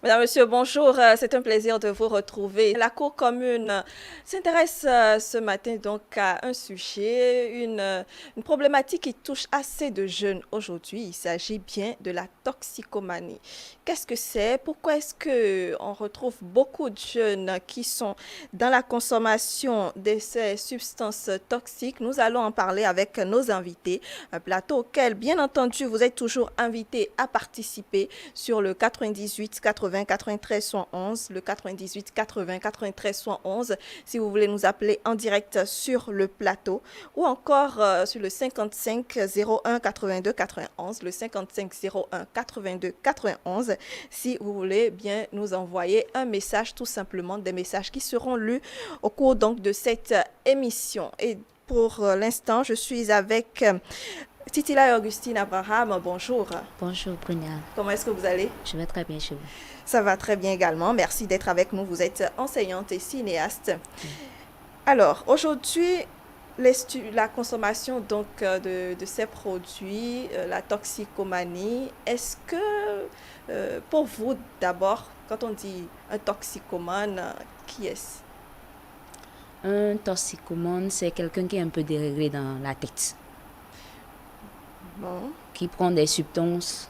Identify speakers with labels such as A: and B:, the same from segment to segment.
A: Madame, Monsieur, bonjour. C'est un plaisir de vous retrouver. La Cour commune s'intéresse ce matin donc à un sujet, une problématique qui touche assez de jeunes aujourd'hui. Il s'agit bien de la toxicomanie. Qu'est-ce que c'est? Pourquoi est-ce que on retrouve beaucoup de jeunes qui sont dans la consommation de ces substances toxiques? Nous allons en parler avec nos invités. Un plateau auquel, bien entendu, vous êtes toujours invités à participer sur le 98 80 93 111, le 98 80 93 111, si vous voulez nous appeler en direct sur le plateau, ou encore sur le 55 01 82 91, le 55 01 82 91, si vous voulez bien nous envoyer un message, tout simplement des messages qui seront lus au cours donc de cette émission. Et pour l'instant, je suis avec Titila et Augustine Abraham. Bonjour.
B: Bonjour Brunia.
A: Comment est-ce que vous allez?
B: Je vais très bien chez vous.
A: Ça va très bien également. Merci d'être avec nous. Vous êtes enseignante et cinéaste. Alors, aujourd'hui, la consommation donc de ces produits, la toxicomanie, est-ce que pour vous d'abord, quand on dit un toxicomane, qui est-ce?
B: Un toxicomane, c'est quelqu'un qui est un peu déréglé dans la tête,
A: Bon,
B: qui prend des substances,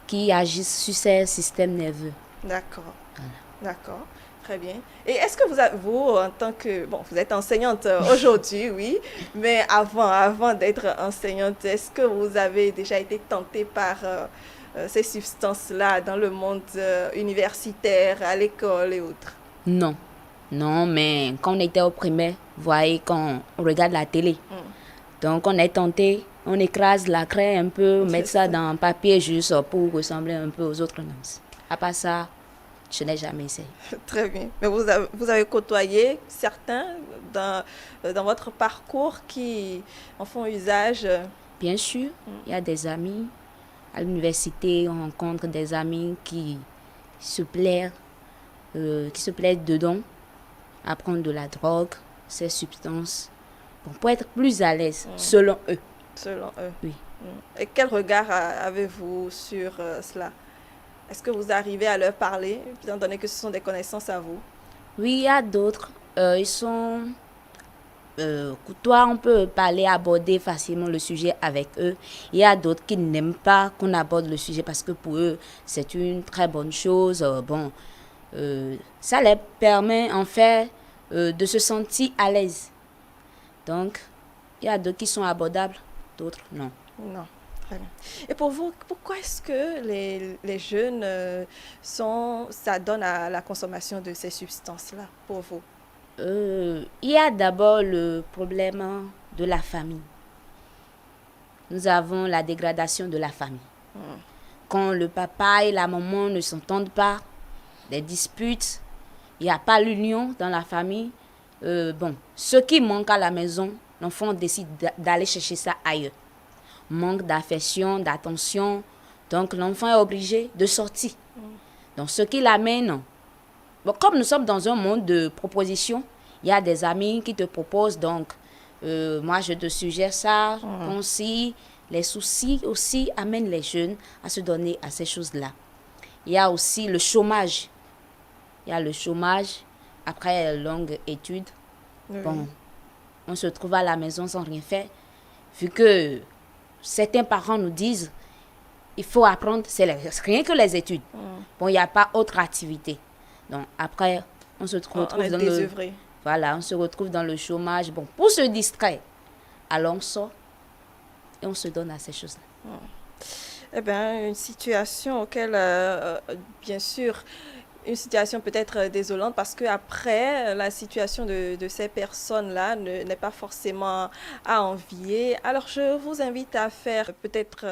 B: qui agissent sur ses systèmes nerveux.
A: d'accord.
B: Voilà.
A: D'accord, très bien. Et est-ce que vous, en tant que... Bon, vous êtes enseignante aujourd'hui, oui, mais avant d'être enseignante, est-ce que vous avez déjà été tentée par ces substances-là dans le monde universitaire, à l'école et autres?
B: Non, non, mais quand on était au primaire, vous voyez, quand on regarde la télé, donc on est tenté, on écrase la craie un peu, mettre ça dans un papier juste pour ressembler un peu aux autres. Non. À part ça, je n'ai jamais essayé.
A: Très bien. Mais vous avez côtoyé certains dans votre parcours qui en font usage?
B: Bien sûr, il y a des amis. À l'université, on rencontre des amis qui se plaisent dedans, à prendre de la drogue, ces substances, pour être plus à l'aise, selon eux.
A: Selon eux?
B: Oui.
A: Et quel regard avez-vous sur cela? Est-ce que vous arrivez à leur parler, étant donné que ce sont des connaissances à vous?
B: Oui, il y a d'autres. Ils sont courtois, on peut parler, aborder facilement le sujet avec eux. Il y a d'autres qui n'aiment pas qu'on aborde le sujet parce que pour eux, c'est une très bonne chose. Ça leur permet en fait de se sentir à l'aise. Donc, il y a d'autres qui sont abordables, d'autres non.
A: Non. Très bien. Et pour vous, pourquoi est-ce que les jeunes s'adonnent à la consommation de ces substances-là, pour vous?
B: Il y a d'abord le problème de la famille. Nous avons la dégradation de la famille. Quand le papa et la maman ne s'entendent pas, des disputes, il n'y a pas l'union dans la famille. Ce qui manque à la maison, l'enfant décide d'aller chercher ça ailleurs. Manque d'affection, d'attention. Donc, l'enfant est obligé de sortir. Donc, ce qui l'amène... Bon, comme nous sommes dans un monde de propositions, il y a des amis qui te proposent. Donc, moi, je te suggère ça. Ainsi, les soucis aussi amènent les jeunes à se donner à ces choses-là. Il y a aussi le chômage. Il y a le chômage après longue étude.
A: Oui.
B: Bon, on se trouve à la maison sans rien faire. Vu que certains parents nous disent il faut apprendre, c'est rien que les études. Bon, il n'y a pas autre activité. Donc après, on se retrouve on se retrouve dans le chômage. Bon, pour se distraire, alors on sort et on se donne à ces choses-là.
A: Eh bien, une situation auquel, bien sûr, une situation peut-être désolante parce qu'après, la situation de ces personnes-là n'est pas forcément à envier. Alors, je vous invite à faire peut-être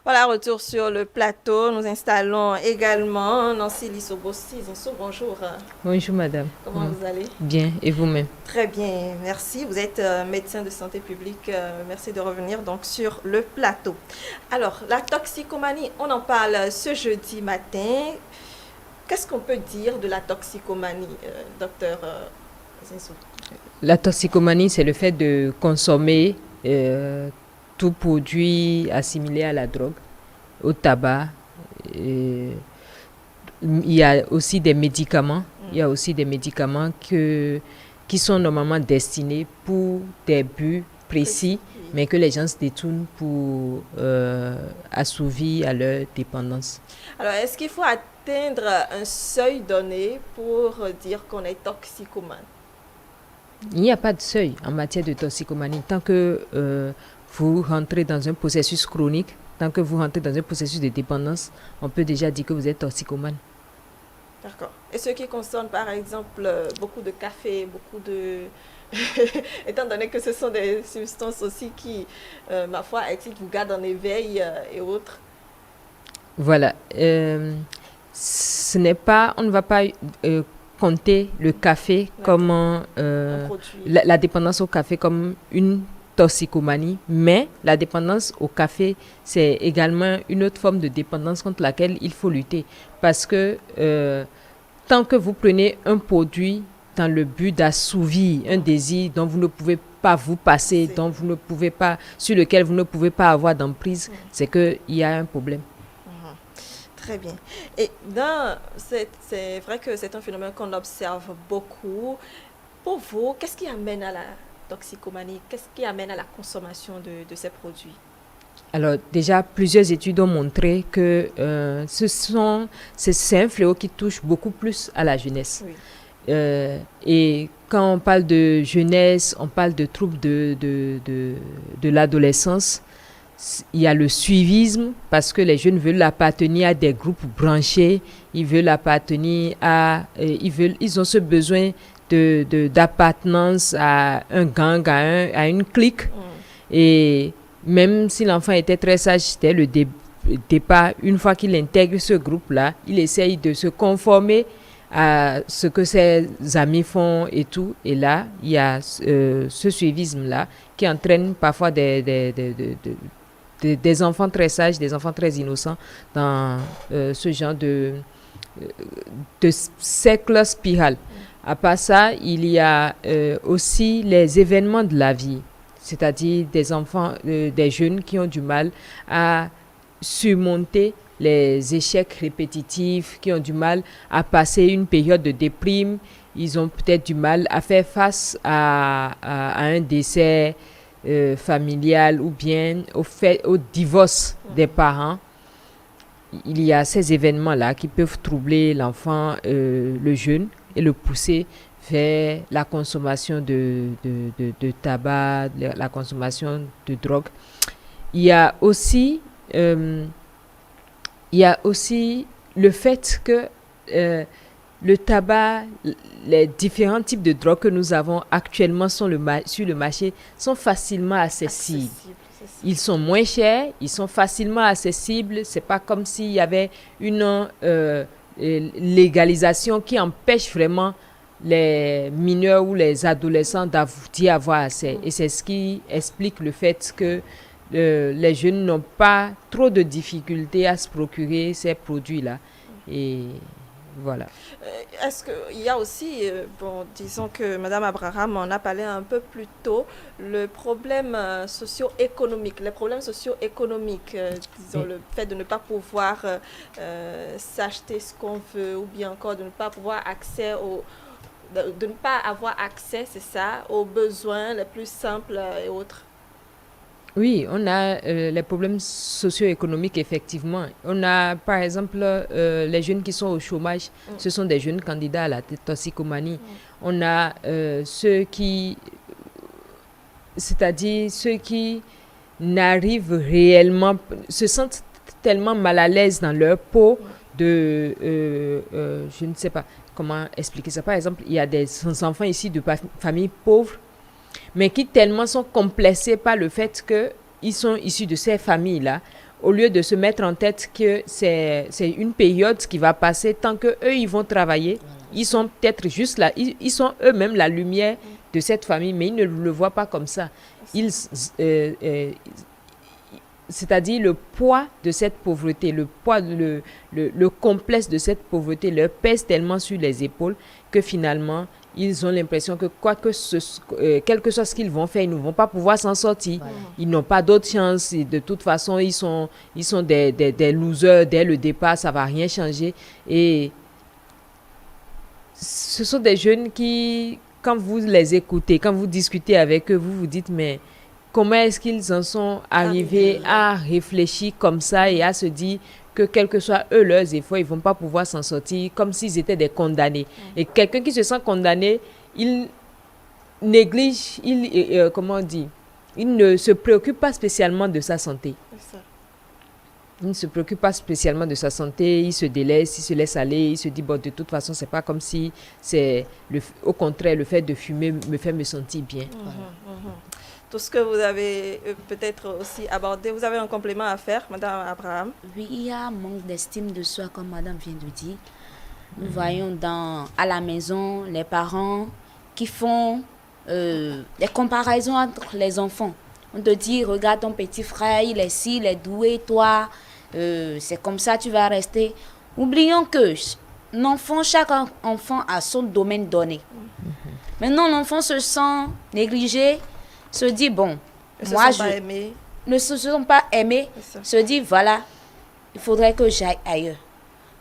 A: Voilà, retour sur le plateau. Nous installons également Nancy Lissobossi. Bonjour.
C: Bonjour madame.
A: Comment vous allez?
C: Bien, et vous-même?
A: Très bien, merci. Vous êtes médecin de santé publique. Merci de revenir donc sur le plateau. Alors, la toxicomanie, on en parle ce jeudi matin. Qu'est-ce qu'on peut dire de la toxicomanie, docteur Zinsou?
C: La toxicomanie, c'est le fait de consommer euh, tout produit assimilé à la drogue, au tabac. euh, il y a aussi des médicaments. Il y a aussi des médicaments qui sont normalement destinés pour des buts précis,
A: Oui.
C: mais que les gens se détournent pour assouvir à leur dépendance.
A: Alors, est-ce qu'il faut atteindre un seuil donné pour dire qu'on est toxicomane?
C: Il n'y a pas de seuil en matière de toxicomanie. Tant que vous rentrez dans un processus chronique, tant que vous rentrez dans un processus de dépendance, on peut déjà dire que vous êtes toxicomane.
A: D'accord. Et ce qui concerne, par exemple, beaucoup de café, beaucoup de... Étant donné que ce sont des substances aussi qui, ma foi, excitent, vous gardent en éveil et autres.
C: Voilà. Ce n'est pas, on ne va pas compter le café comme
A: Un produit.
C: la dépendance au café comme une toxicomanie, mais la dépendance au café, c'est également une autre forme de dépendance contre laquelle il faut lutter. Parce que tant que vous prenez un produit dans le but d'assouvir un désir dont vous ne pouvez pas vous passer, dont vous ne pouvez pas, sur lequel vous ne pouvez pas avoir d'emprise, c'est qu'il y a un problème.
A: Très bien. Et c'est vrai que c'est un phénomène qu'on observe beaucoup. Pour vous, qu'est-ce qui amène à la toxicomanie? Qu'est-ce qui amène à la consommation de ces produits?
C: Alors déjà, plusieurs études ont montré que c'est un fléau qui touche beaucoup plus à la jeunesse.
A: Oui.
C: Et quand on parle de jeunesse, on parle de troubles de l'adolescence. Il y a le suivisme parce que les jeunes veulent appartenir à des groupes branchés, ils veulent appartenir à, ils ont ce besoin d'appartenance à un gang, à une clique. Et même si l'enfant était très sage dès le départ, une fois qu'il intègre ce groupe-là, il essaye de se conformer à ce que ses amis font et tout. Et là, il y a ce suivisme-là qui entraîne parfois des enfants très sages, des enfants très innocents dans ce genre de cercle spiral. À part ça, il y a aussi les événements de la vie, c'est-à-dire des enfants, des jeunes qui ont du mal à surmonter les échecs répétitifs, qui ont du mal à passer une période de déprime. Ils ont peut-être du mal à faire face à un décès familial ou bien au divorce des parents. Il y a ces événements-là qui peuvent troubler l'enfant, le jeune, et le pousser vers la consommation de tabac, la consommation de drogue. Il y a aussi le fait que le tabac, les différents types de drogues que nous avons actuellement sur le marché sont facilement accessibles. Ils sont moins chers, ils sont facilement accessibles. C'est pas comme s'il y avait une légalisation qui empêche vraiment les mineurs ou les adolescents d'y avoir accès. Et c'est ce qui explique le fait que les jeunes n'ont pas trop de difficultés à se procurer ces produits-là. Et voilà.
A: Est-ce qu'il y a aussi, disons que Mme Abraham en a parlé un peu plus tôt, le problème socio-économique, les problèmes socio-économiques, disons le fait de ne pas pouvoir s'acheter ce qu'on veut ou bien encore de ne pas pouvoir de ne pas avoir accès, c'est ça, aux besoins les plus simples et autres.
C: Oui, on a les problèmes socio-économiques, effectivement. On a, par exemple, les jeunes qui sont au chômage. Ce sont des jeunes candidats à la toxicomanie. On a c'est-à-dire ceux qui n'arrivent réellement, se sentent tellement mal à l'aise dans leur peau je ne sais pas comment expliquer ça. Par exemple, il y a des enfants ici de familles pauvres, mais qui tellement sont complexés par le fait qu'ils sont issus de ces familles-là, au lieu de se mettre en tête que c'est une période qui va passer tant qu'eux, ils vont travailler. Ils sont peut-être juste là, ils sont eux-mêmes la lumière de cette famille, mais ils ne le voient pas comme ça. C'est-à-dire le poids de cette pauvreté, le complexe de cette pauvreté leur pèse tellement sur les épaules que finalement, ils ont l'impression que quel que soit ce qu'ils vont faire, ils ne vont pas pouvoir s'en sortir.
B: Voilà.
C: Ils n'ont pas d'autre chance. Et de toute façon, ils sont des losers dès le départ. Ça ne va rien changer. Et ce sont des jeunes qui, quand vous les écoutez, quand vous discutez avec eux, vous vous dites, mais comment est-ce qu'ils en sont arrivés à réfléchir comme ça et à se dire que quels que soient eux leurs efforts, ils ne vont pas pouvoir s'en sortir comme s'ils étaient des condamnés. Et quelqu'un qui se sent condamné, il néglige, comment on dit, il ne se préoccupe pas spécialement de sa santé.
A: C'est ça.
C: Il ne se préoccupe pas spécialement de sa santé, il se délaisse, il se laisse aller, il se dit, bon, de toute façon, c'est pas comme si au contraire, le fait de fumer me fait me sentir bien.
A: Tout ce que vous avez peut-être aussi abordé, vous avez un complément à faire, Madame Abraham?
B: Oui, il y a un manque d'estime de soi, comme Madame vient de dire. Nous voyons à la maison les parents qui font des comparaisons entre les enfants. On te dit, regarde ton petit frère, il est ci, il est doué, toi, c'est comme ça, tu vas rester. Oublions que chaque enfant a son domaine donné. Maintenant, l'enfant se sent négligé, se dit, bon, moi, ne se sont pas aimés, se dit, voilà, il faudrait que j'aille ailleurs.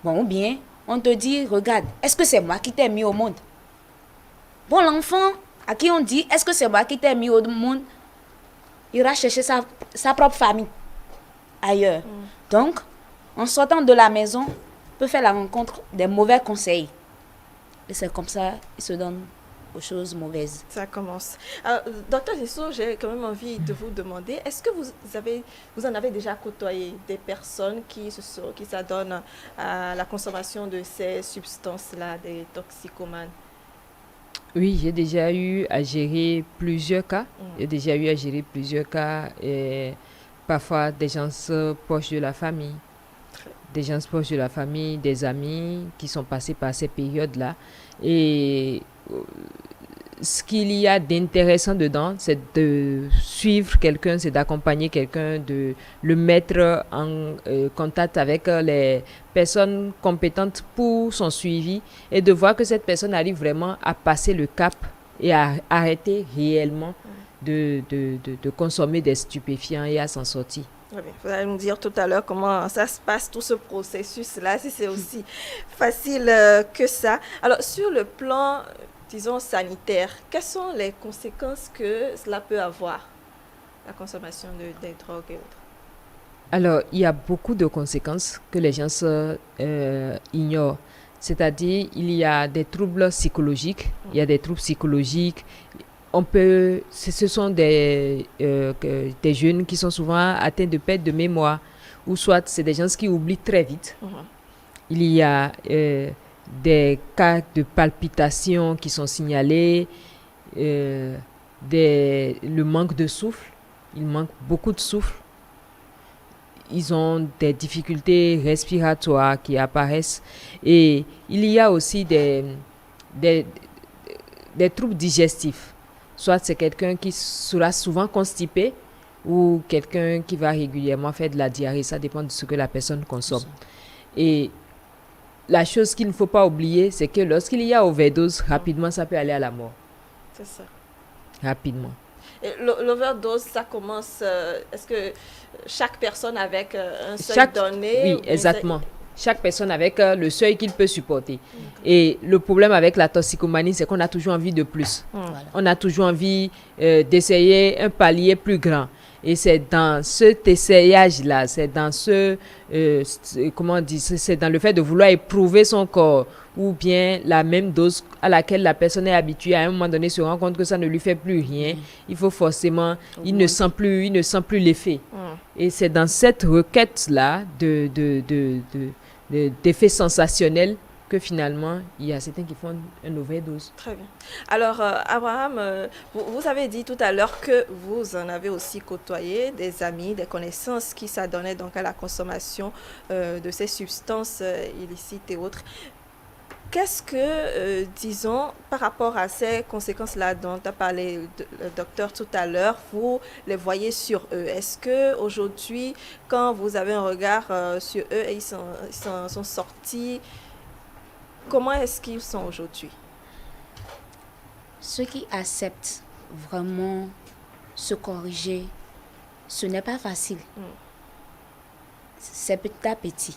B: Bon, ou bien, on te dit, regarde, est-ce que c'est moi qui t'ai mis au monde? Bon, l'enfant à qui on dit, est-ce que c'est moi qui t'ai mis au monde, ira chercher sa propre famille ailleurs. Donc, en sortant de la maison, peut faire la rencontre des mauvais conseils. Et c'est comme ça, il se donne aux choses mauvaises.
A: Ça commence. Alors, Docteur Dissou, j'ai quand même envie de vous demander, est-ce que vous en avez déjà côtoyé des personnes qui s'adonnent à la consommation de ces substances-là, des toxicomanes?
C: Oui, j'ai déjà eu à gérer plusieurs cas. Et parfois des gens proches de la famille. Des amis qui sont passés par ces périodes-là. Et ce qu'il y a d'intéressant dedans, c'est de suivre quelqu'un, c'est d'accompagner quelqu'un, de le mettre en contact avec les personnes compétentes pour son suivi et de voir que cette personne arrive vraiment à passer le cap et à arrêter réellement de consommer des stupéfiants et à s'en sortir.
A: Vous allez nous dire tout à l'heure comment ça se passe, tout ce processus-là, si c'est aussi facile que ça. Alors, sur le plan, disons, sanitaire, quelles sont les conséquences que cela peut avoir, la consommation des drogues et autres?
C: Alors, il y a beaucoup de conséquences que les gens ignorent. C'est-à-dire, il y a des troubles psychologiques, ce sont des jeunes qui sont souvent atteints de perte de mémoire, ou soit c'est des gens qui oublient très vite. Il y a des cas de palpitations qui sont signalés, le manque de souffle, il manque beaucoup de souffle. Ils ont des difficultés respiratoires qui apparaissent et il y a aussi des troubles digestifs. Soit c'est quelqu'un qui sera souvent constipé ou quelqu'un qui va régulièrement faire de la diarrhée. Ça dépend de ce que la personne consomme. Et la chose qu'il ne faut pas oublier, c'est que lorsqu'il y a overdose, rapidement, ça peut aller à la mort.
A: C'est ça.
C: Rapidement.
A: Et l'overdose, ça commence... est-ce que chaque personne avec un seuil donné...
C: Oui, exactement. Chaque personne avec le seuil qu'il peut supporter. Et le problème avec la toxicomanie, c'est qu'on a toujours envie de plus.
B: Voilà.
C: On a toujours envie d'essayer un palier plus grand. Et c'est dans cet essayage-là, c'est dans c'est dans le fait de vouloir éprouver son corps ou bien la même dose à laquelle la personne est habituée, à un moment donné se rend compte que ça ne lui fait plus rien. Il faut forcément, il ne sent plus l'effet. Et c'est dans cette requête-là d'effets sensationnels que finalement, il y a certains qui font une overdose.
A: Très bien. Alors, Abraham, vous avez dit tout à l'heure que vous en avez aussi côtoyé des amis, des connaissances qui s'adonnaient donc à la consommation de ces substances illicites et autres. Qu'est-ce que, disons, par rapport à ces conséquences-là dont a parlé le docteur tout à l'heure, vous les voyez sur eux? Est-ce qu'aujourd'hui, quand vous avez un regard sur eux et ils sont sortis, comment est-ce qu'ils sont aujourd'hui?
B: ceux qui acceptent vraiment se corriger, ce n'est pas facile. C'est petit à petit.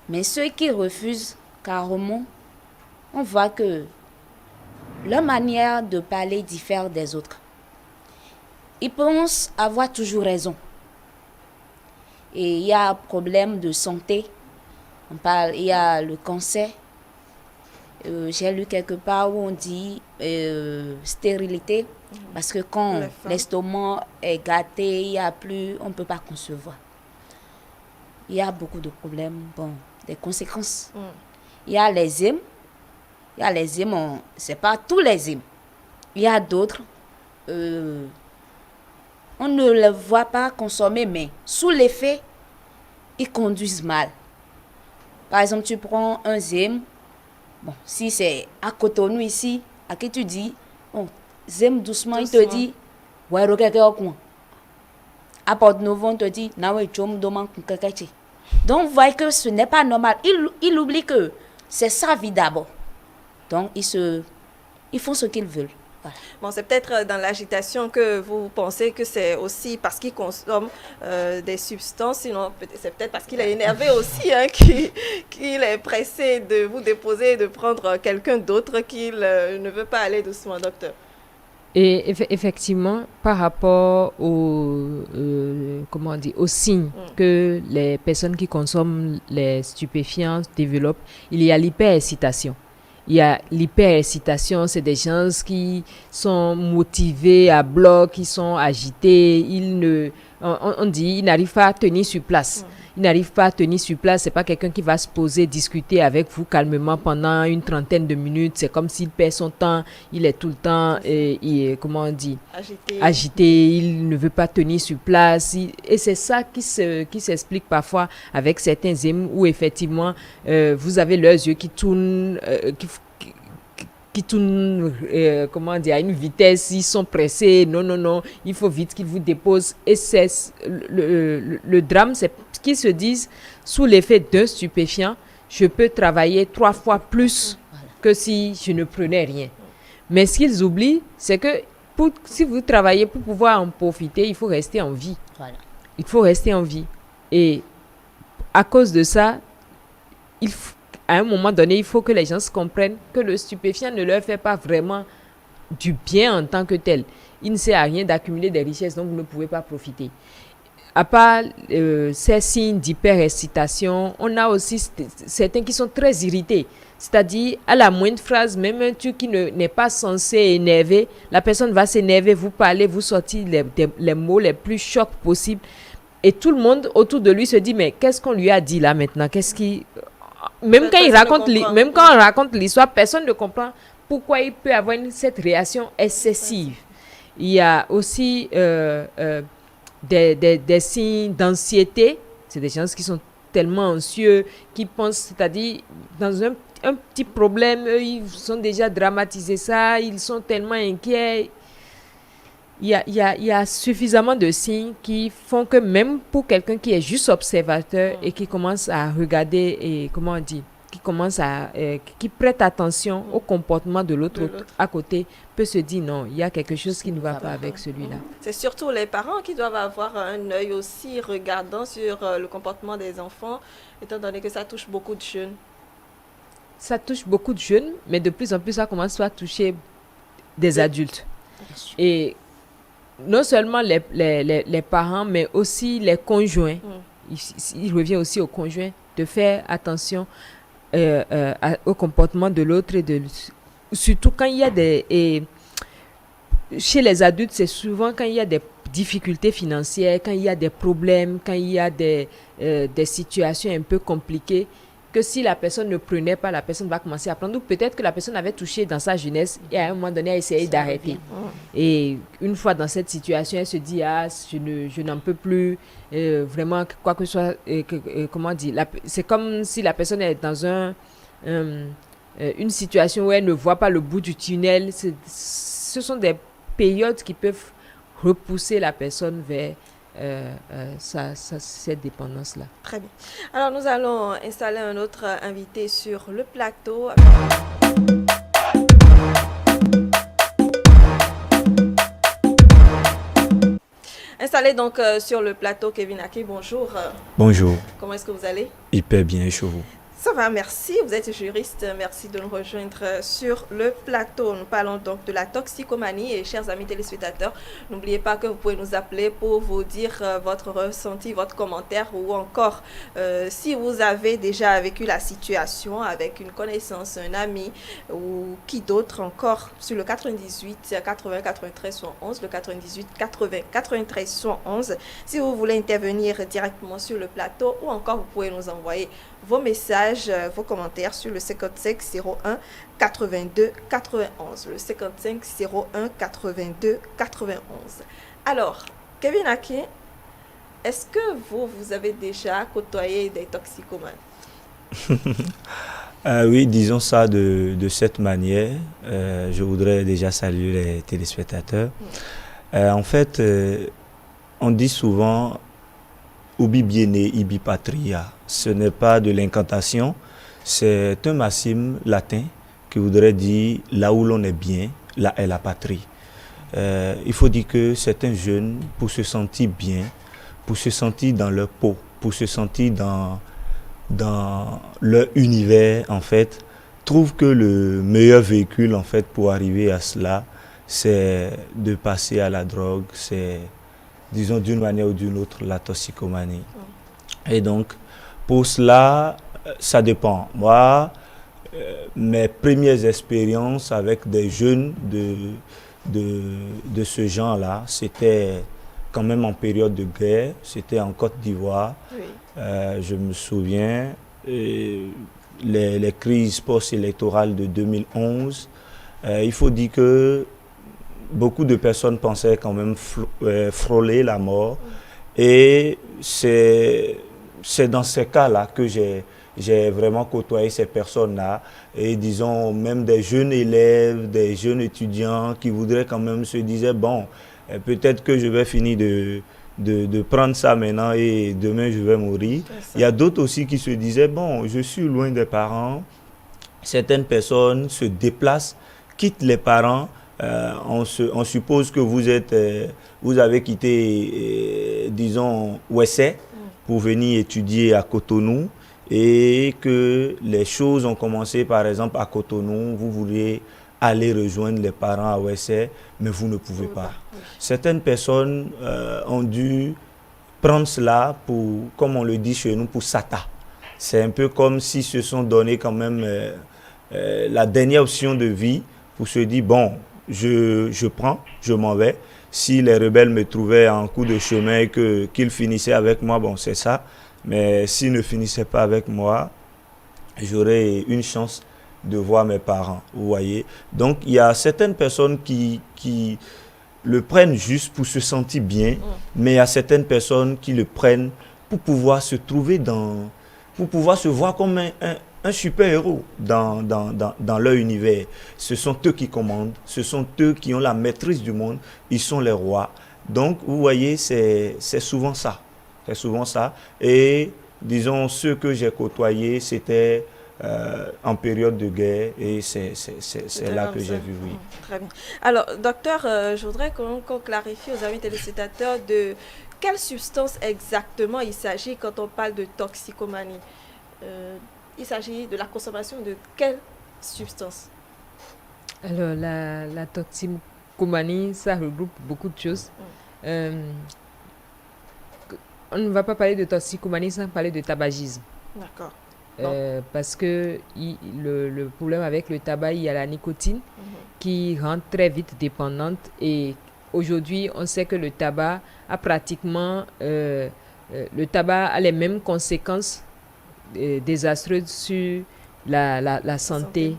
B: Mais ceux qui refusent carrément, on voit que leur manière de parler diffère des autres. Ils pensent avoir toujours raison. Et il y a un problème de santé. Il y a le cancer. J'ai lu quelque part où on dit stérilité. Parce que quand l'estomac est gâté, il y a plus, on ne peut pas concevoir. Il y a beaucoup de problèmes, des conséquences. Il y a les zymes. Ce n'est pas tous les zymes. Il y a d'autres. On ne les voit pas consommer, mais sous l'effet, ils conduisent mal. Par exemple, tu prends un zyme. Si c'est à Cotonou ici, à qui tu dis, zyme doucement, il te dit, ouais, regarde au coin. À Porto-Novo, on te dit, donc, vous voyez que ce n'est pas normal. Il oublie que c'est sa vie d'abord. Donc, ils font ce qu'ils veulent. Voilà.
A: Bon, c'est peut-être dans l'agitation que vous pensez que c'est aussi parce qu'il consomme des substances, sinon c'est peut-être parce qu'il est énervé aussi, qu'il est pressé de vous déposer et de prendre quelqu'un d'autre qu'il ne veut pas aller doucement, docteur.
C: Et effectivement, par rapport aux signes que les personnes qui consomment les stupéfiants développent, il y a l'hyperexcitation. Il y a l'hyperexcitation, c'est des gens qui sont motivés à bloc, qui sont agités, on dit ils n'arrivent pas à tenir sur place. Ils n'arrivent pas à tenir sur place, c'est pas quelqu'un qui va se poser, discuter avec vous calmement pendant une trentaine de minutes. C'est comme s'il perd son temps, il est tout le temps, agité, il ne veut pas tenir sur place. Et c'est ça qui s'explique parfois avec certains zymes où effectivement, vous avez leurs yeux qui tournent, à une vitesse, ils sont pressés, non, il faut vite qu'ils vous déposent. Et c'est le drame, c'est qu'ils se disent, sous l'effet d'un stupéfiant, je peux travailler 3 fois plus que si je ne prenais rien. Mais ce qu'ils oublient, c'est que si vous travaillez pour pouvoir en profiter, il faut rester en vie.
B: Voilà.
C: Il faut rester en vie. Et à cause de ça, à un moment donné, il faut que les gens se comprennent que le stupéfiant ne leur fait pas vraiment du bien en tant que tel. Il ne sert à rien d'accumuler des richesses dont vous ne pouvez pas profiter. À part ces signes d'hyperexcitation, on a aussi certains qui sont très irrités. C'est-à-dire, à la moindre phrase, même un truc qui n'est pas censé énerver, la personne va s'énerver, vous parler, vous sortir les mots les plus chocs possibles. Et tout le monde autour de lui se dit, mais qu'est-ce qu'on lui a dit là maintenant? Même quand on raconte l'histoire, personne ne comprend pourquoi il peut avoir cette réaction excessive. Il y a aussi des signes d'anxiété. C'est des gens qui sont tellement anxieux, qui pensent, c'est-à-dire, dans un petit problème, eux, ils sont déjà dramatisés ça, ils sont tellement inquiets. Il y a suffisamment de signes qui font que même pour quelqu'un qui est juste observateur et qui commence à regarder et qui prête attention au comportement de l'autre à côté, peut se dire non, il y a quelque chose qui ne va pas avec celui-là.
A: C'est surtout les parents qui doivent avoir un œil aussi regardant sur le comportement des enfants, étant donné que ça touche beaucoup de jeunes. Ça touche beaucoup de jeunes, mais de plus en plus, ça commence à toucher des adultes. Et non seulement les parents, mais aussi les conjoints. Il revient aussi aux conjoints de faire attention au comportement de l'autre. Surtout quand il y a chez les adultes, c'est souvent quand il y a des difficultés financières, quand il y a des problèmes, quand il y a des situations un peu compliquées, que si la personne ne prenait pas, la personne va commencer à prendre. Ou peut-être que la personne avait touché dans sa jeunesse et à un moment donné a essayé d'arrêter. Et une fois dans cette situation, elle se dit, je n'en peux plus, vraiment, quoi que ce soit, comment dire, c'est comme si la personne est dans une situation où elle ne voit pas le bout du tunnel. Ce sont des périodes qui peuvent repousser la personne vers cette dépendance-là. Très bien. Alors, nous allons installer un autre invité sur le plateau. Installé donc sur le plateau, Kevin Aké, bonjour.
D: Bonjour.
A: Comment est-ce que vous allez?
D: Hyper bien, et chez vous?
A: Ça va, merci. Vous êtes juriste. Merci de nous rejoindre sur le plateau. Nous parlons donc de la toxicomanie. Et chers amis téléspectateurs, n'oubliez pas que vous pouvez nous appeler pour vous dire votre ressenti, votre commentaire ou encore si vous avez déjà vécu la situation avec une connaissance, un ami ou qui d'autre encore sur le 98 80 93 111, le 98 80 93 111. Si vous voulez intervenir directement sur le plateau ou encore vous pouvez nous envoyer vos messages, vos commentaires sur le 55 01 82 91. Le 55 01 82 91. Alors, Kevin Aké, est-ce que vous avez déjà côtoyé des toxicomanes?
D: Oui, disons ça de cette manière. Je voudrais déjà saluer les téléspectateurs. En fait, on dit souvent ubi biene, ibi patria. Ce n'est pas de l'incantation, c'est un maxime latin qui voudrait dire là où l'on est bien, là est la patrie. Il faut dire que certains jeunes, pour se sentir bien, pour se sentir dans leur peau, pour se sentir dans leur univers, en fait, trouvent que le meilleur véhicule, en fait, pour arriver à cela, c'est de passer à la drogue, c'est, disons, d'une manière ou d'une autre, la toxicomanie. Et donc, pour cela, ça dépend. Moi, mes premières expériences avec des jeunes de ce genre-là, c'était quand même en période de guerre, c'était en Côte d'Ivoire. Oui. Je me souviens, les crises post-électorales de 2011, il faut dire que beaucoup de personnes pensaient quand même frôler la mort. Et c'est dans ces cas-là que j'ai vraiment côtoyé ces personnes-là. Et disons, même des jeunes élèves, des jeunes étudiants qui voudraient quand même se disaient, bon, peut-être que je vais finir de prendre ça maintenant et demain je vais mourir. Il y a d'autres aussi qui se disaient, bon, je suis loin des parents. Certaines personnes se déplacent, quittent les parents. On suppose que vous avez quitté, disons, Ouessé pour venir étudier à Cotonou et que les choses ont commencé, par exemple, à Cotonou. Vous vouliez aller rejoindre les parents à Ouessé, mais vous ne pouvez pas. Oui. Certaines personnes ont dû prendre cela pour, comme on le dit chez nous, pour SATA. C'est un peu comme s'ils se sont donné quand même la dernière option de vie pour se dire, bon, je prends, je m'en vais. Si les rebelles me trouvaient en coup de chemin et qu'ils finissaient avec moi, bon, c'est ça. Mais s'ils ne finissaient pas avec moi, j'aurais une chance de voir mes parents, vous voyez. Donc, il y a certaines personnes qui le prennent juste pour se sentir bien, mais il y a certaines personnes qui le prennent pour pouvoir se trouver pour pouvoir se voir comme un super-héros dans leur univers. Ce sont eux qui commandent, ce sont eux qui ont la maîtrise du monde, ils sont les rois. Donc, vous voyez, c'est souvent ça. C'est souvent ça. Et, disons, ceux que j'ai côtoyés, c'était en période de guerre et c'est là que j'ai vu, oui.
A: Très bien. Alors, docteur, je voudrais qu'on clarifie aux amis téléspectateurs de quelle substance exactement il s'agit quand on parle de toxicomanie. Il s'agit de la consommation de quelle substance?
C: Alors, la toxicomanie, ça regroupe beaucoup de choses. On ne va pas parler de toxicomanie sans parler de tabagisme.
A: D'accord.
C: Parce que le problème avec le tabac, il y a la nicotine qui rend très vite dépendante. Et aujourd'hui, on sait que le tabac a pratiquement... le tabac a les mêmes conséquences désastreuses sur la santé.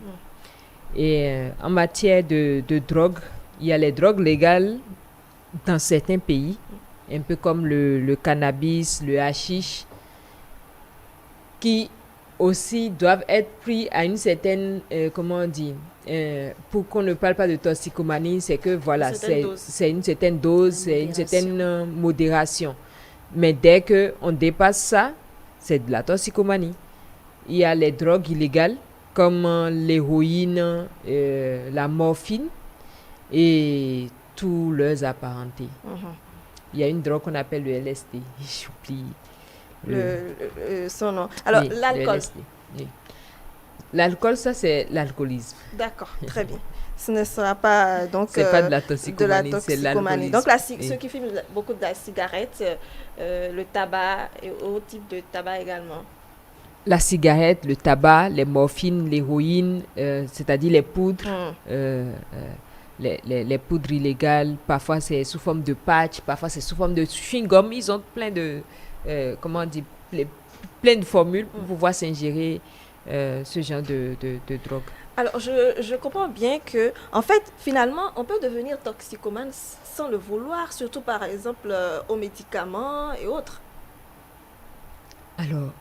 C: Et en matière de drogue, il y a les drogues légales dans certains pays, un peu comme le cannabis, le hashish, qui aussi doivent être pris à une certaine, comment on dit, pour qu'on ne parle pas de toxicomanie, c'est que voilà, c'est une certaine dose, c'est une certaine modération. Mais dès qu'on dépasse ça, c'est de la toxicomanie. Il y a les drogues illégales comme l'héroïne, la morphine et tous leurs apparentés. il y a une drogue qu'on appelle le LSD. J'oublie
A: son nom. Alors,
C: oui,
A: l'alcool.
C: le LSD, oui. L'alcool, ça, c'est l'alcoolisme.
A: D'accord, très bien. Ce ne sera pas donc
C: C'est pas de la
A: de la
C: toxicomanie, c'est
A: toxicomanie.
C: l'alcoolisme.
A: Donc,
C: Oui.
A: ceux qui fument beaucoup de la cigarette, le tabac et autres types de tabac également.
C: La cigarette, le tabac, les morphines, l'héroïne, c'est-à-dire les poudres, les poudres illégales. Parfois, c'est sous forme de patch, parfois, c'est sous forme de chewing-gum. Ils ont plein de, comment on dit, plein de formules pour pouvoir s'ingérer ce genre de drogue.
A: Alors, je comprends bien que, en fait, finalement, on peut devenir toxicomane sans le vouloir, surtout par exemple aux médicaments et autres.
C: Alors,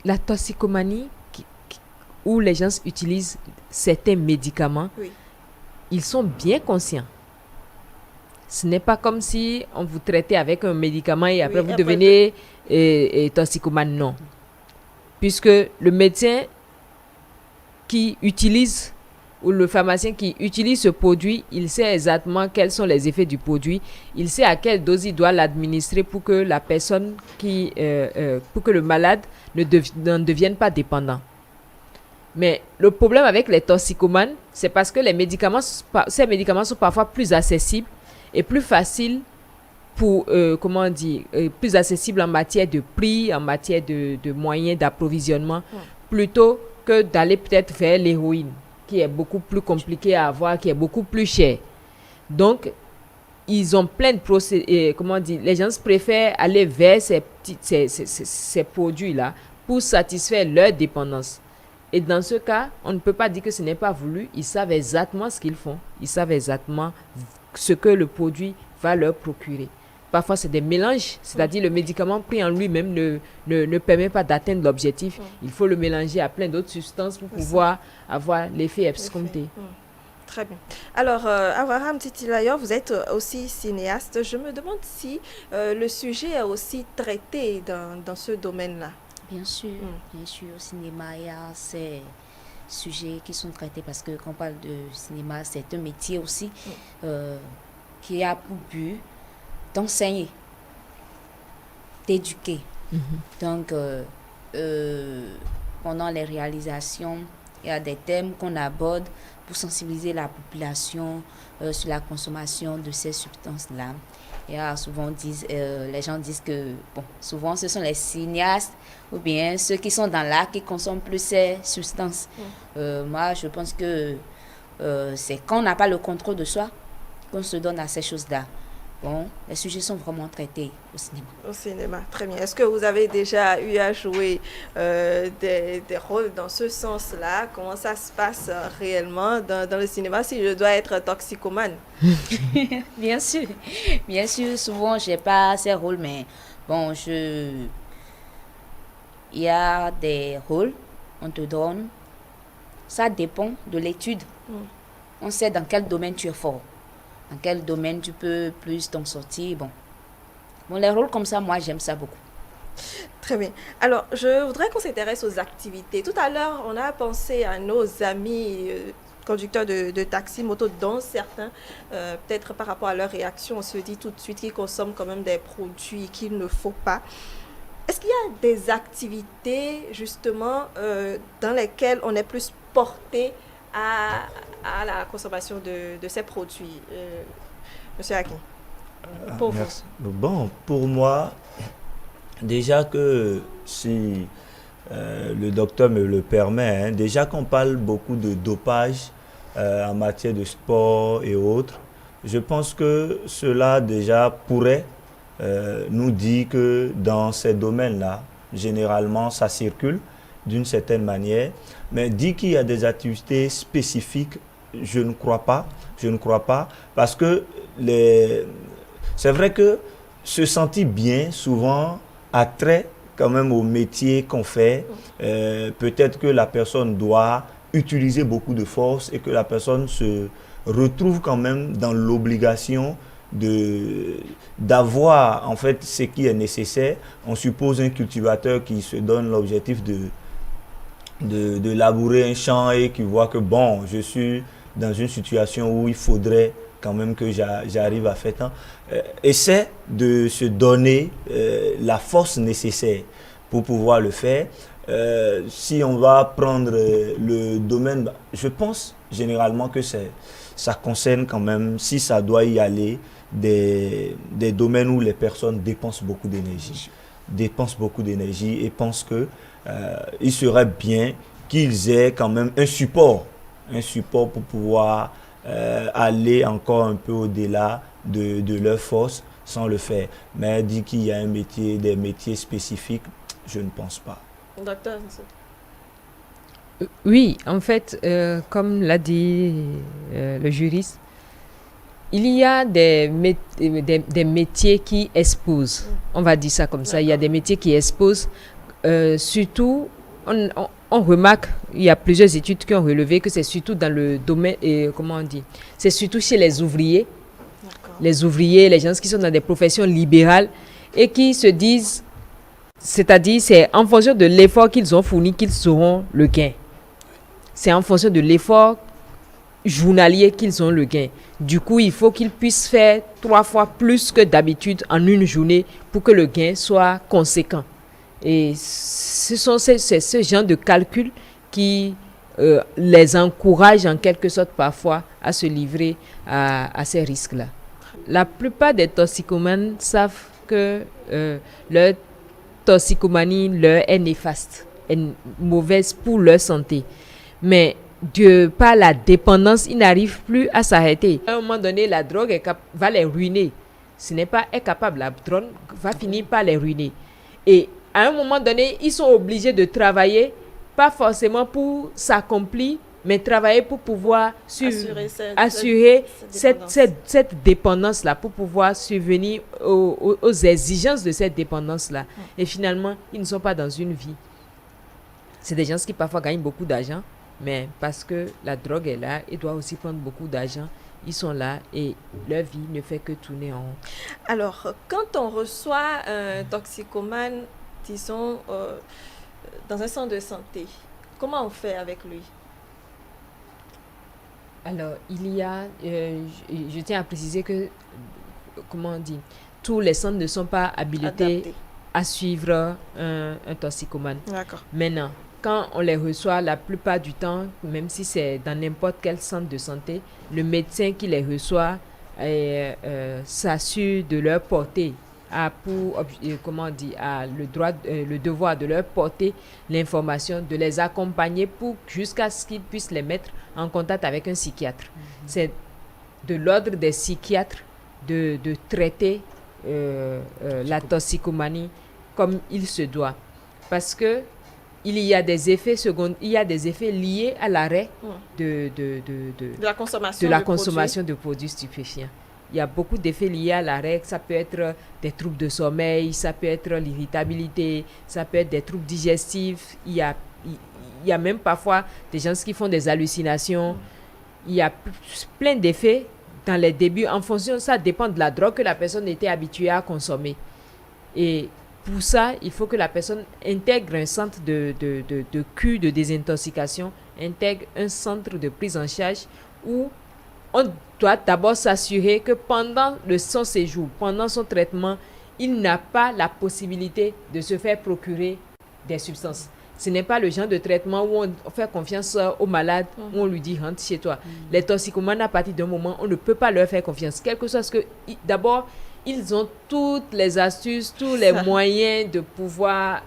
C: la toxicomanie, où les gens utilisent certains médicaments,
A: Oui.
C: ils sont bien conscients. Ce n'est pas comme si on vous traitait avec un médicament et après
A: Oui,
C: vous
A: après
C: devenez toxicomane. Non. Puisque le médecin qui utilise ou le pharmacien qui utilise ce produit, il sait exactement quels sont les effets du produit. Il sait à quelle dose il doit l'administrer pour que la personne pour que le malade n'en devienne pas dépendant. Mais le problème avec les toxicomanes, c'est parce que ces médicaments sont parfois plus accessibles et plus faciles pour, plus accessibles en matière de prix, en matière de moyens d'approvisionnement, plutôt que d'aller peut-être vers l'héroïne, qui est beaucoup plus compliqué à avoir, qui est beaucoup plus cher. Donc, ils ont plein de procédés, les gens préfèrent aller vers ces produits-là pour satisfaire leur dépendance. Et dans ce cas, on ne peut pas dire que ce n'est pas voulu. Ils savent exactement ce qu'ils font. Ils savent exactement ce que le produit va leur procurer. Parfois, c'est des mélanges, c'est-à-dire le médicament pris en lui-même ne permet pas d'atteindre l'objectif. Il faut le mélanger à plein d'autres substances pour pouvoir avoir l'effet escompté.
A: Très bien. Alors, Abraham Titilayor, vous êtes aussi cinéaste. Je me demande si le sujet est aussi traité dans ce domaine-là.
B: Bien sûr, au cinéma, il y a ces sujets qui sont traités parce que quand on parle de cinéma, c'est un métier aussi qui a pour but d'enseigner, d'éduquer. Donc, pendant les réalisations, il y a des thèmes qu'on aborde pour sensibiliser la population sur la consommation de ces substances-là. Il y a souvent les gens disent que souvent ce sont les cinéastes ou bien ceux qui sont dans l'art qui consomment plus ces substances. Moi, je pense que c'est quand on n'a pas le contrôle de soi qu'on se donne à ces choses-là. Les sujets sont vraiment traités au cinéma.
A: Au cinéma, très bien. Est-ce que vous avez déjà eu à jouer des rôles dans ce sens-là? Comment ça se passe réellement dans le cinéma si je dois être toxicomane?
B: Bien sûr, souvent je n'ai pas ces rôles, mais il y a des rôles, on te donne, ça dépend de l'étude. On sait dans quel domaine tu es fort. Dans quel domaine tu peux plus t'en sortir. Les rôles comme ça, moi, j'aime ça beaucoup.
A: Très bien. Alors, je voudrais qu'on s'intéresse aux activités. Tout à l'heure, on a pensé à nos amis conducteurs de taxi, moto, dont certains, peut-être par rapport à leur réaction, on se dit tout de suite qu'ils consomment quand même des produits qu'il ne faut pas. Est-ce qu'il y a des activités, justement, dans lesquelles on est plus porté à la consommation de ces produits, Monsieur Akin? Pour vous.
D: Merci. Bon, pour moi, déjà que si le docteur me le permet, déjà qu'on parle beaucoup de dopage en matière de sport et autres, je pense que cela déjà pourrait nous dire que dans ces domaines-là, généralement, ça circule d'une certaine manière. Mais dit qu'il y a des activités spécifiques, je ne crois pas. Parce que c'est vrai que se sentir bien, souvent, a trait quand même au métier qu'on fait. Peut-être que la personne doit utiliser beaucoup de force et que la personne se retrouve quand même dans l'obligation d'avoir en fait ce qui est nécessaire. On suppose un cultivateur qui se donne l'objectif de labourer un champ et qui voit que je suis dans une situation où il faudrait quand même que j'arrive à faire tant, essaie de se donner la force nécessaire pour pouvoir le faire. Si on va prendre le domaine, je pense généralement que ça concerne quand même, si ça doit y aller, des domaines où les personnes dépensent beaucoup d'énergie. Et pensent que il serait bien qu'ils aient quand même un support pour pouvoir aller encore un peu au-delà de leur force sans le faire. Mais dire qu'il y a des métiers spécifiques, je ne pense pas.
A: Docteur,
C: Oui, en fait, comme l'a dit le juriste, il y a des métiers qui exposent. On va dire ça comme ça. Il y a des métiers qui exposent. Surtout, on remarque, il y a plusieurs études qui ont relevé que c'est surtout dans le domaine, comment on dit, c'est surtout chez les ouvriers. Les ouvriers, les gens qui sont dans des professions libérales et qui se disent, c'est-à-dire c'est en fonction de l'effort qu'ils ont fourni qu'ils auront le gain. C'est en fonction de l'effort journalier qu'ils ont le gain. Du coup, il faut qu'ils puissent faire 3 fois plus que d'habitude en une journée pour que le gain soit conséquent. Et c'est ce genre de calcul qui les encourage en quelque sorte parfois à se livrer à ces risques-là. La plupart des toxicomanes savent que leur toxicomanie leur est néfaste, est mauvaise pour leur santé. Mais par la dépendance, ils n'arrivent plus à s'arrêter. À un moment donné, la drogue va les ruiner. Ce n'est pas incapable, la drogue va finir par les ruiner. Et à un moment donné, ils sont obligés de travailler, pas forcément pour s'accomplir, mais travailler pour pouvoir assurer cette dépendance-là, pour pouvoir subvenir aux exigences de cette dépendance-là. Et finalement, ils ne sont pas dans une vie. C'est des gens qui parfois gagnent beaucoup d'argent, mais parce que la drogue est là, ils doivent aussi prendre beaucoup d'argent. Ils sont là et leur vie ne fait que tourner en rond.
A: Alors, quand on reçoit un toxicomane, disons, dans un centre de santé, comment on fait avec lui?
C: Alors, il y a, je tiens à préciser que, comment on dit, tous les centres ne sont pas habilités à suivre un toxicomane. D'accord. Maintenant, quand on les reçoit, la plupart du temps, même si c'est dans n'importe quel centre de santé, le médecin qui les reçoit s'assure de leur porter, a le devoir de leur porter l'information, de les accompagner jusqu'à ce qu'ils puissent les mettre en contact avec un psychiatre. C'est de l'ordre des psychiatres de traiter la toxicomanie comme il se doit. Parce que il y a des effets liés à l'arrêt de la consommation de produits stupéfiants. Il y a beaucoup d'effets liés à l'arrêt. Ça peut être des troubles de sommeil, ça peut être l'irritabilité, ça peut être des troubles digestifs. Il y a même parfois des gens qui font des hallucinations. Il y a plein d'effets dans les débuts. En fonction, ça dépend de la drogue que la personne était habituée à consommer. Et pour ça, il faut que la personne intègre un centre de cure, de désintoxication, intègre un centre de prise en charge où on doit d'abord s'assurer que pendant son séjour, pendant son traitement, il n'a pas la possibilité de se faire procurer des substances. Ce n'est pas le genre de traitement où on fait confiance au malade, où on lui dit rentre chez toi. Les toxicomanes, à partir d'un moment, on ne peut pas leur faire confiance. Quelque chose que, d'abord, ils ont toutes les astuces, tous les moyens de pouvoir,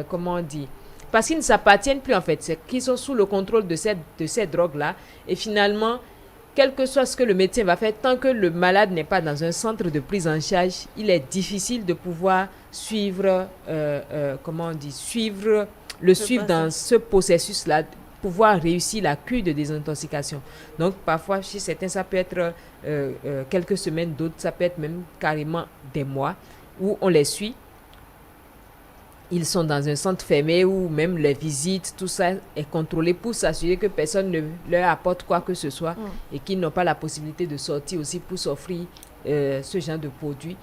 C: comment on dit, parce qu'ils ne s'appartiennent plus en fait, c'est qu'ils sont sous le contrôle de ces drogues-là. Et finalement, quel que soit ce que le médecin va faire, tant que le malade n'est pas dans un centre de prise en charge, il est difficile de pouvoir suivre dans ce processus-là, pouvoir réussir la cure de désintoxication. Donc, parfois, chez certains, ça peut être quelques semaines, d'autres, ça peut être même carrément des mois, où on les suit. Ils sont dans un centre fermé où même les visites, tout ça est contrôlé pour s'assurer que personne ne leur apporte quoi que ce soit et qu'ils n'ont pas la possibilité de sortir aussi pour s'offrir ce genre de produits.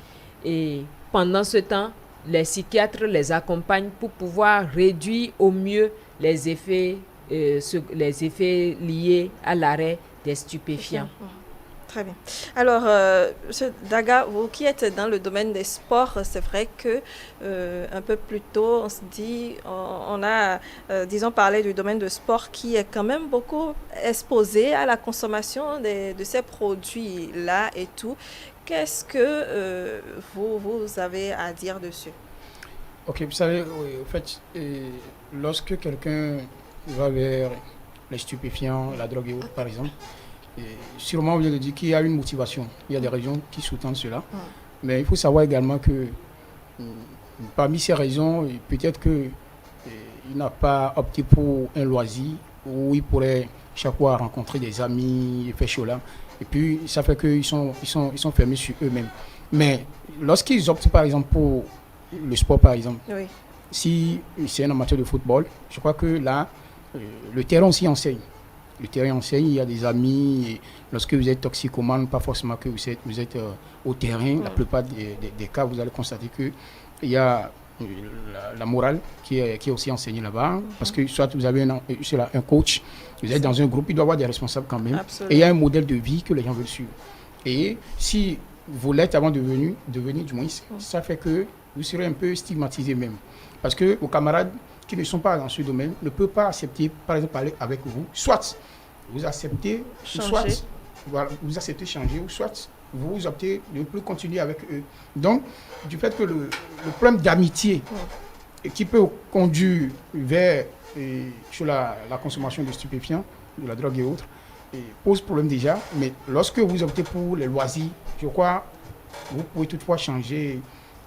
C: Et pendant ce temps, les psychiatres les accompagnent pour pouvoir réduire au mieux les effets liés à l'arrêt des stupéfiants.
A: Très bien. Alors, Monsieur Daga, vous qui êtes dans le domaine des sports, c'est vrai que un peu plus tôt, on se dit, on a, disons, parlé du domaine de sport qui est quand même beaucoup exposé à la consommation de ces produits-là et tout. Qu'est-ce que vous avez à dire dessus?
E: Ok, vous savez, oui, en fait, lorsque quelqu'un va vers les stupéfiants, la drogue et autres, par exemple, sûrement vous avez dit qu'il y a une motivation. Il y a des raisons qui sous-tendent cela. Mais il faut savoir également que parmi ces raisons, peut-être qu'il n'a pas opté pour un loisir où il pourrait chaque fois rencontrer des amis, faire chaud là. Et puis, ça fait qu'ils sont fermés sur eux-mêmes. Mais lorsqu'ils optent, par exemple, pour le sport, par exemple,
A: Oui.
E: si c'est un amateur de football, je crois que là, le terrain aussi enseigne. Le terrain enseigne, il y a des amis. Et lorsque vous êtes toxicomane, pas forcément que vous êtes au terrain. La plupart des cas, vous allez constater qu'il y a la morale qui est aussi enseignée là-bas. Parce que soit vous avez un coach, vous êtes dans un groupe, il doit y avoir des responsables quand même.
A: Absolument.
E: Et il y a un modèle de vie que les gens veulent suivre. Et si vous l'êtes avant de venir du moins, ça fait que vous serez un peu stigmatisé même. Parce que vos camarades qui ne sont pas dans ce domaine ne peuvent pas accepter, par exemple, parler avec vous. Soit vous acceptez, soit voilà, vous acceptez changer, ou soit vous optez de ne plus continuer avec eux. Donc, du fait que le problème d'amitié qui peut conduire vers sur la consommation de stupéfiants, de la drogue et autres, pose problème déjà. Mais lorsque vous optez pour les loisirs, je crois vous pouvez toutefois changer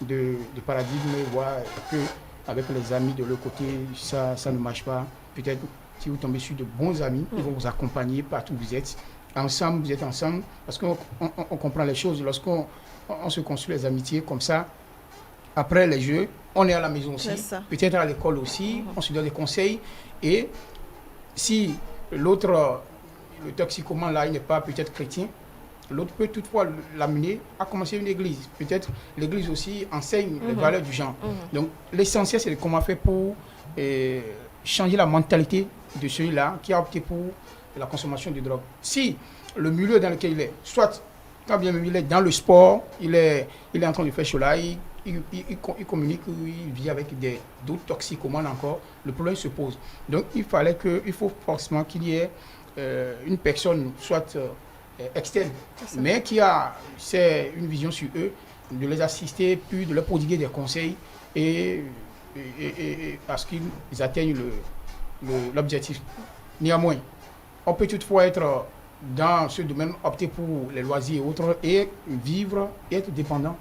E: de paradigme et voir que avec les amis de l'autre côté, ça ne marche pas. Peut-être si vous tombez sur de bons amis, ils vont vous accompagner partout où vous êtes. Ensemble, vous êtes ensemble, parce qu'on comprend les choses. Lorsqu'on se construit les amitiés comme ça, après les jeux, on est à la maison aussi, peut-être à l'école aussi, on se donne des conseils. Et si l'autre, le toxicomane là, il n'est pas peut-être chrétien, l'autre peut toutefois l'amener à commencer une église. Peut-être l'église aussi enseigne les valeurs du genre. Donc l'essentiel, c'est comment faire pour changer la mentalité de celui-là qui a opté pour la consommation de drogue. Si le milieu dans lequel il est, soit quand bien même il est dans le sport, il est en train de faire cela, il communique, il vit avec d'autres toxicomanes encore, le problème se pose. Donc il faut forcément qu'il y ait une personne, soit externe, mais qui a une vision sur eux, de les assister, puis de leur prodiguer des conseils et parce qu'ils atteignent l'objectif. Néanmoins, on peut toutefois être dans ce domaine, opter pour les loisirs et autres, et vivre, et être dépendant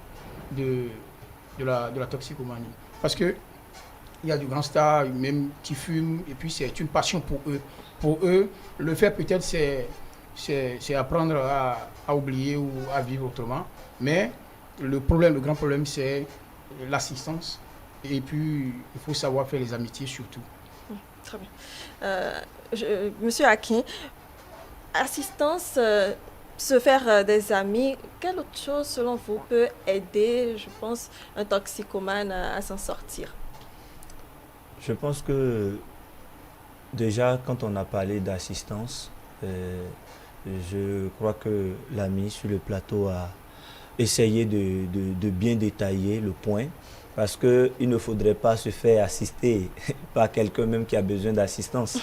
E: de la toxicomanie. Parce qu'il y a du grand stars, même qui fument, et puis c'est une passion pour eux. Pour eux, le fait peut-être c'est apprendre à oublier ou à vivre autrement. Mais le grand problème, c'est l'assistance. Et puis, il faut savoir faire les amitiés surtout.
A: Très bien. Monsieur Akin, assistance, se faire des amis, quelle autre chose, selon vous, peut aider, je pense, un toxicomane à s'en sortir?
D: Je pense que, déjà, quand on a parlé d'assistance, je crois que l'ami sur le plateau a essayé de bien détailler le point, parce qu'il ne faudrait pas se faire assister par quelqu'un même qui a besoin d'assistance.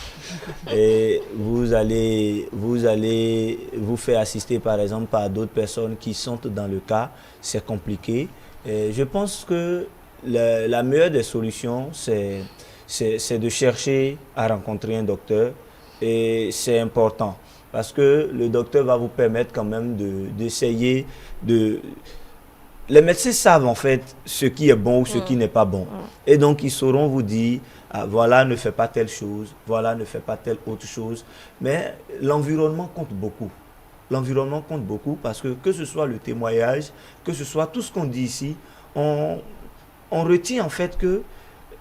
D: Et vous allez vous faire assister par exemple par d'autres personnes qui sont dans le cas, c'est compliqué. Et je pense que la meilleure des solutions, c'est de chercher à rencontrer un docteur, et c'est important. Parce que le docteur va vous permettre quand même d'essayer de... Les médecins savent en fait ce qui est bon ou ce qui n'est pas bon. Et donc ils sauront vous dire, ah, voilà, ne fais pas telle chose, voilà, ne fais pas telle autre chose. Mais l'environnement compte beaucoup. L'environnement compte beaucoup parce que ce soit le témoignage, que ce soit tout ce qu'on dit ici, on retient en fait que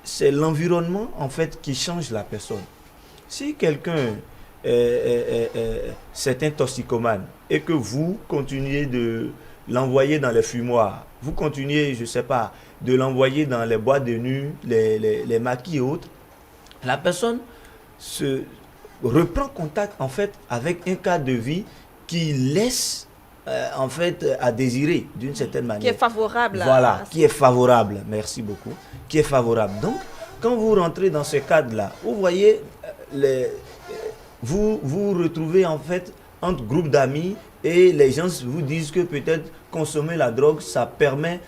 D: c'est l'environnement en fait qui change la personne. Si quelqu'un c'est un toxicomane et que vous continuez de l'envoyer dans les fumoirs, vous continuez, je ne sais pas, de l'envoyer dans les boîtes de nuit, les maquis et autres, la personne reprend contact en fait avec un cadre de vie qui laisse en fait à désirer d'une certaine manière.
A: Qui est favorable.
D: Voilà, qui est favorable, merci beaucoup, qui est favorable. Donc, quand vous rentrez dans ce cadre-là, vous voyez, vous vous retrouvez en fait entre groupes d'amis et les gens vous disent que peut-être consommer la drogue, ça permet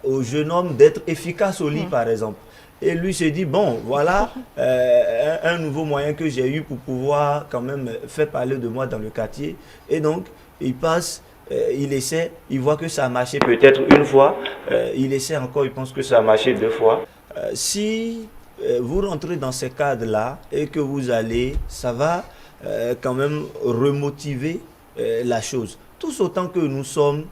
D: au jeune homme d'être efficace au lit, par exemple. Et lui se dit, bon, voilà un nouveau moyen que j'ai eu pour pouvoir quand même faire parler de moi dans le quartier. Et donc, il passe, il essaie, il voit que ça a marché peut-être une fois, il essaie encore, il pense que ça a marché 2 fois. Si vous rentrez dans ces cadres-là et que vous allez, ça va quand même remotiver la chose. Tous autant que nous sommes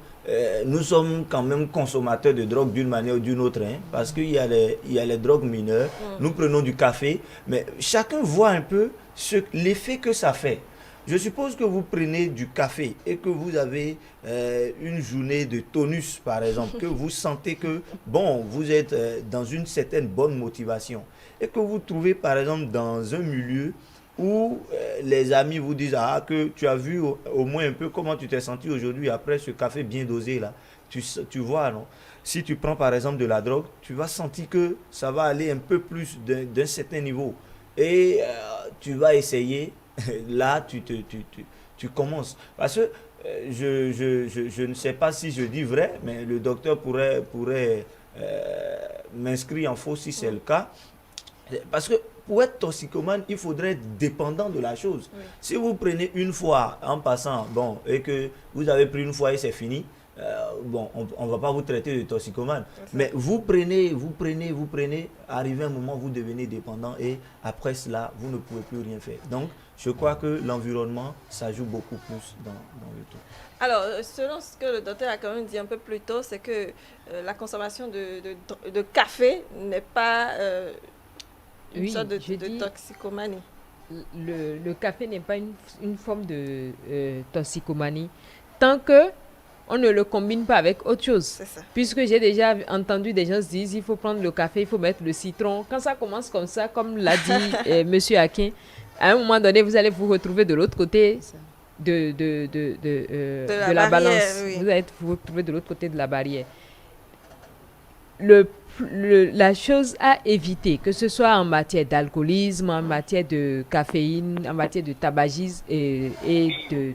D: quand même consommateurs de drogue d'une manière ou d'une autre, hein, parce qu'il y a les drogues mineures, nous prenons du café, mais chacun voit un peu l'effet que ça fait. Je suppose que vous prenez du café et que vous avez une journée de tonus, par exemple, que vous sentez que, bon, vous êtes dans une certaine bonne motivation et que vous trouvez, par exemple, dans un milieu où les amis vous disent que tu as vu au moins un peu comment tu t'es senti aujourd'hui après ce café bien dosé là. Tu vois, non? Si tu prends par exemple de la drogue, tu vas sentir que ça va aller un peu plus d'un certain niveau. Et tu vas essayer, là tu commences. Parce que je ne sais pas si je dis vrai, mais le docteur pourrait m'inscrire en faux si c'est le cas. Parce que pour être toxicomane, il faudrait être dépendant de la chose. Oui. Si vous prenez une fois en passant, bon, et que vous avez pris une fois et c'est fini, bon, on ne va pas vous traiter de toxicomane. Mais vous prenez, arrivé un moment, vous devenez dépendant et après cela, vous ne pouvez plus rien faire. Donc, je crois que l'environnement, ça joue beaucoup plus dans le tout.
A: Alors, selon ce que le docteur a quand même dit un peu plus tôt, c'est que la consommation de café n'est pas... une sorte de toxicomanie.
C: Le café n'est pas une forme de toxicomanie tant que on ne le combine pas avec autre chose. C'est ça. Puisque j'ai déjà entendu des gens se dire il faut prendre le café, il faut mettre le citron. Quand ça commence comme ça, comme l'a dit Monsieur Akin, à un moment donné, vous allez vous retrouver de l'autre côté de la balance. Oui. Vous allez vous retrouver de l'autre côté de la barrière. La chose à éviter, que ce soit en matière d'alcoolisme, en matière de caféine, en matière de tabagisme et de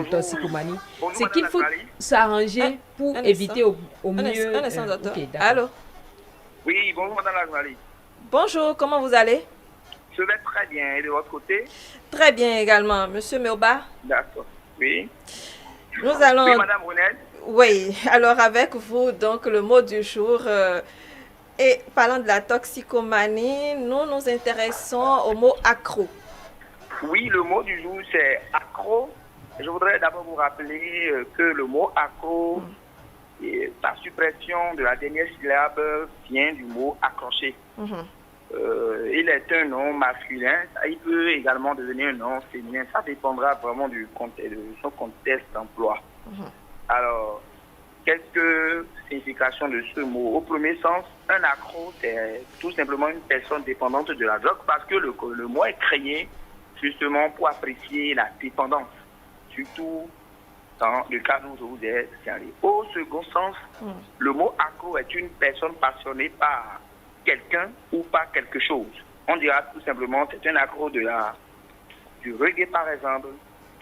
C: toxicomanie, c'est qu'il faut s'arranger pour éviter au mieux.
A: Un instant, docteur. Okay, allô?
F: Oui, bonjour Madame Lagmali.
A: Bonjour, comment vous allez?
F: Je vais très bien. Et de votre côté?
A: Très bien également. Monsieur Meoba?
F: D'accord. Oui.
A: Nous allons...
F: Oui, Madame Brunel?
A: Oui, alors avec vous, donc le mot du jour... Et parlant de la toxicomanie, nous nous intéressons au mot accro.
F: Oui, le mot du jour, c'est accro. Je voudrais d'abord vous rappeler que le mot accro, sa suppression de la dernière syllabe vient du mot accroché. Il est un nom masculin, il peut également devenir un nom féminin. Ça dépendra vraiment de son contexte d'emploi. Alors... quelques significations de ce mot. Au premier sens, un accro, c'est tout simplement une personne dépendante de la drogue parce que le mot est créé justement pour apprécier la dépendance, surtout dans le cas dont je vous ai signalé. Au second sens, le mot accro est une personne passionnée par quelqu'un ou par quelque chose. On dira tout simplement c'est un accro du reggae par exemple,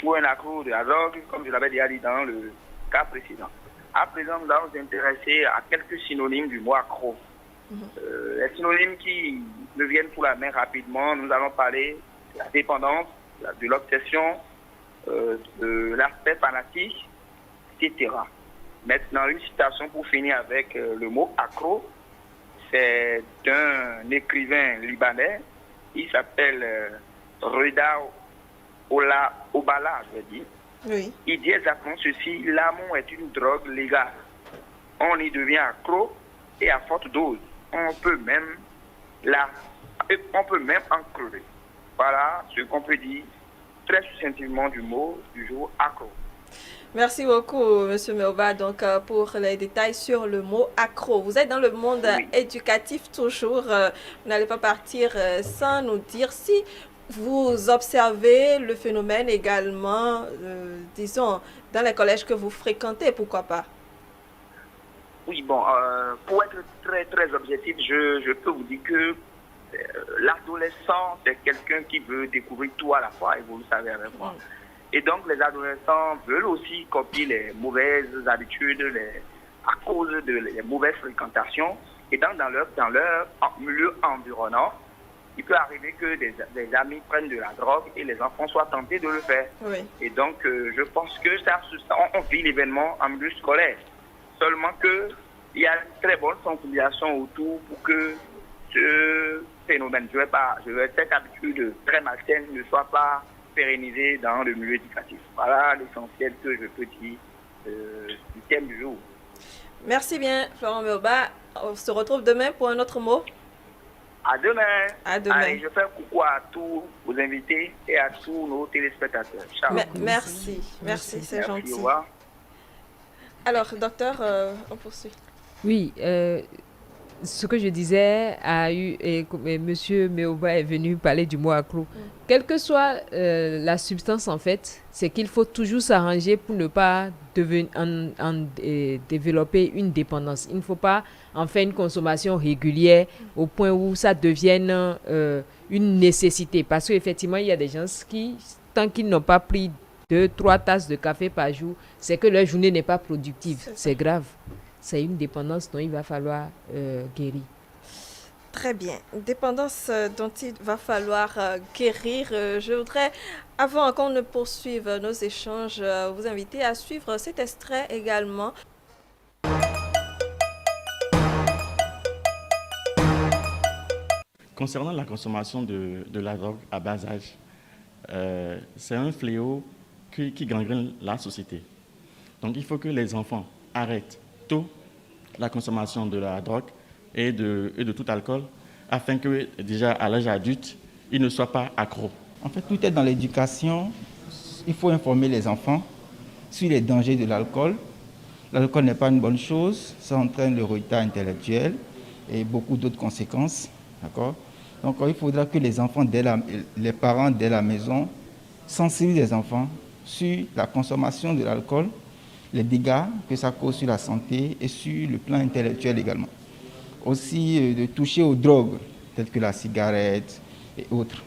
F: ou un accro de la drogue, comme je l'avais déjà dit dans le cas précédent. À présent, nous allons nous intéresser à quelques synonymes du mot accro. Les synonymes qui me viennent sous la main rapidement, nous allons parler de la dépendance, de l'obsession, de l'aspect fanatique, etc. Maintenant, une citation pour finir avec le mot accro, c'est d'un écrivain libanais, il s'appelle Reda Obala, je vais dire. Oui. Il dit exactement ceci: l'amour est une drogue légale. On y devient accro et à forte dose. On peut même en crever. Voilà ce qu'on peut dire très succinctement du mot du jour accro.
A: Merci beaucoup, Monsieur Meoba, donc pour les détails sur le mot accro. Vous êtes dans le monde éducatif toujours. Vous n'allez pas partir sans nous dire si Vous observez le phénomène également, disons, dans les collèges que vous fréquentez, pourquoi pas?
F: Oui, bon, pour être très, très objectif, je peux vous dire que l'adolescent, c'est quelqu'un qui veut découvrir tout à la fois, et vous le savez avec moi. Et donc, les adolescents veulent aussi copier les mauvaises habitudes à cause de les mauvaises fréquentations. Et dans leur milieu environnant, il peut arriver que des amis prennent de la drogue et les enfants soient tentés de le faire.
A: Oui.
F: Et donc, je pense que on vit l'événement en milieu scolaire. Seulement qu'il y a une très bonne sensibilisation autour pour que ce phénomène, cette habitude très malsaine ne soit pas pérennisée dans le milieu éducatif. Voilà l'essentiel que je peux dire du thème du jour.
A: Merci bien, Florent Meoba. On se retrouve demain pour un autre mot.
F: À demain.
A: À demain.
F: Allez, je fais un coucou à tous vos invités et à tous nos téléspectateurs. Ciao.
A: Merci, c'est gentil.
F: Au revoir.
A: Alors, docteur, on poursuit.
C: Oui, ce que je disais et Monsieur Meoba est venu parler du mot accro. Quelle que soit la substance, en fait, c'est qu'il faut toujours s'arranger pour ne pas développer une dépendance. Il ne faut pas en faire une consommation régulière au point où ça devienne une nécessité. Parce qu'effectivement, il y a des gens qui, tant qu'ils n'ont pas pris 2-3 tasses de café par jour, c'est que leur journée n'est pas productive. C'est grave. C'est une dépendance dont il va falloir guérir.
A: Très bien. Dépendance dont il va falloir guérir. Je voudrais, avant qu'on ne poursuive nos échanges, vous inviter à suivre cet extrait également.
G: Concernant la consommation de la drogue à bas âge, c'est un fléau qui gangrène la société. Donc il faut que les enfants arrêtent tôt la consommation de la drogue et de tout alcool, afin que déjà à l'âge adulte, ils ne soient pas accros.
H: En fait, tout est dans l'éducation. Il faut informer les enfants sur les dangers de l'alcool. L'alcool n'est pas une bonne chose, ça entraîne le retard intellectuel et beaucoup d'autres conséquences. D'accord ? Donc il faudra que les enfants, les parents dès la maison, sensibilisent les enfants sur la consommation de l'alcool, les dégâts que ça cause sur la santé et sur le plan intellectuel également. Aussi de toucher aux drogues, telles que la cigarette et autres.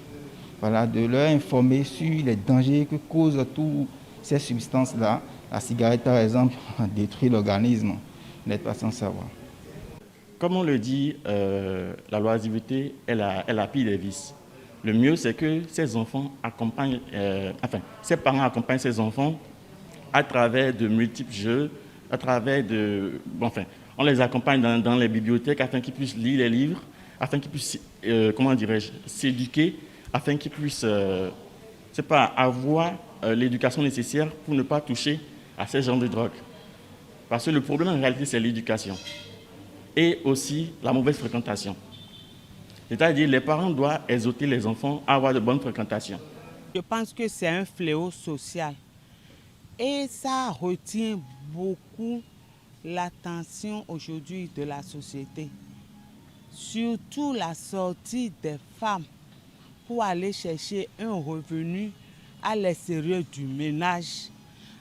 H: Voilà, de leur informer sur les dangers que causent toutes ces substances-là. La cigarette, par exemple, détruit l'organisme. Vous n'êtes pas sans savoir.
G: Comme on le dit, la loisiveté est la pire des vices. Le mieux, c'est que ces enfants ces parents accompagnent ces enfants à travers de multiples jeux, on les accompagne dans les bibliothèques afin qu'ils puissent lire les livres, afin qu'ils puissent, s'éduquer, afin qu'ils puissent, avoir l'éducation nécessaire pour ne pas toucher à ces genres de drogue. Parce que le problème en réalité, c'est l'éducation et aussi la mauvaise fréquentation. C'est-à-dire les parents doivent exhorter les enfants à avoir de bonnes fréquentations.
I: Je pense que c'est un fléau social et ça retient beaucoup l'attention aujourd'hui de la société. Surtout la sortie des femmes pour aller chercher un revenu à l'extérieur du ménage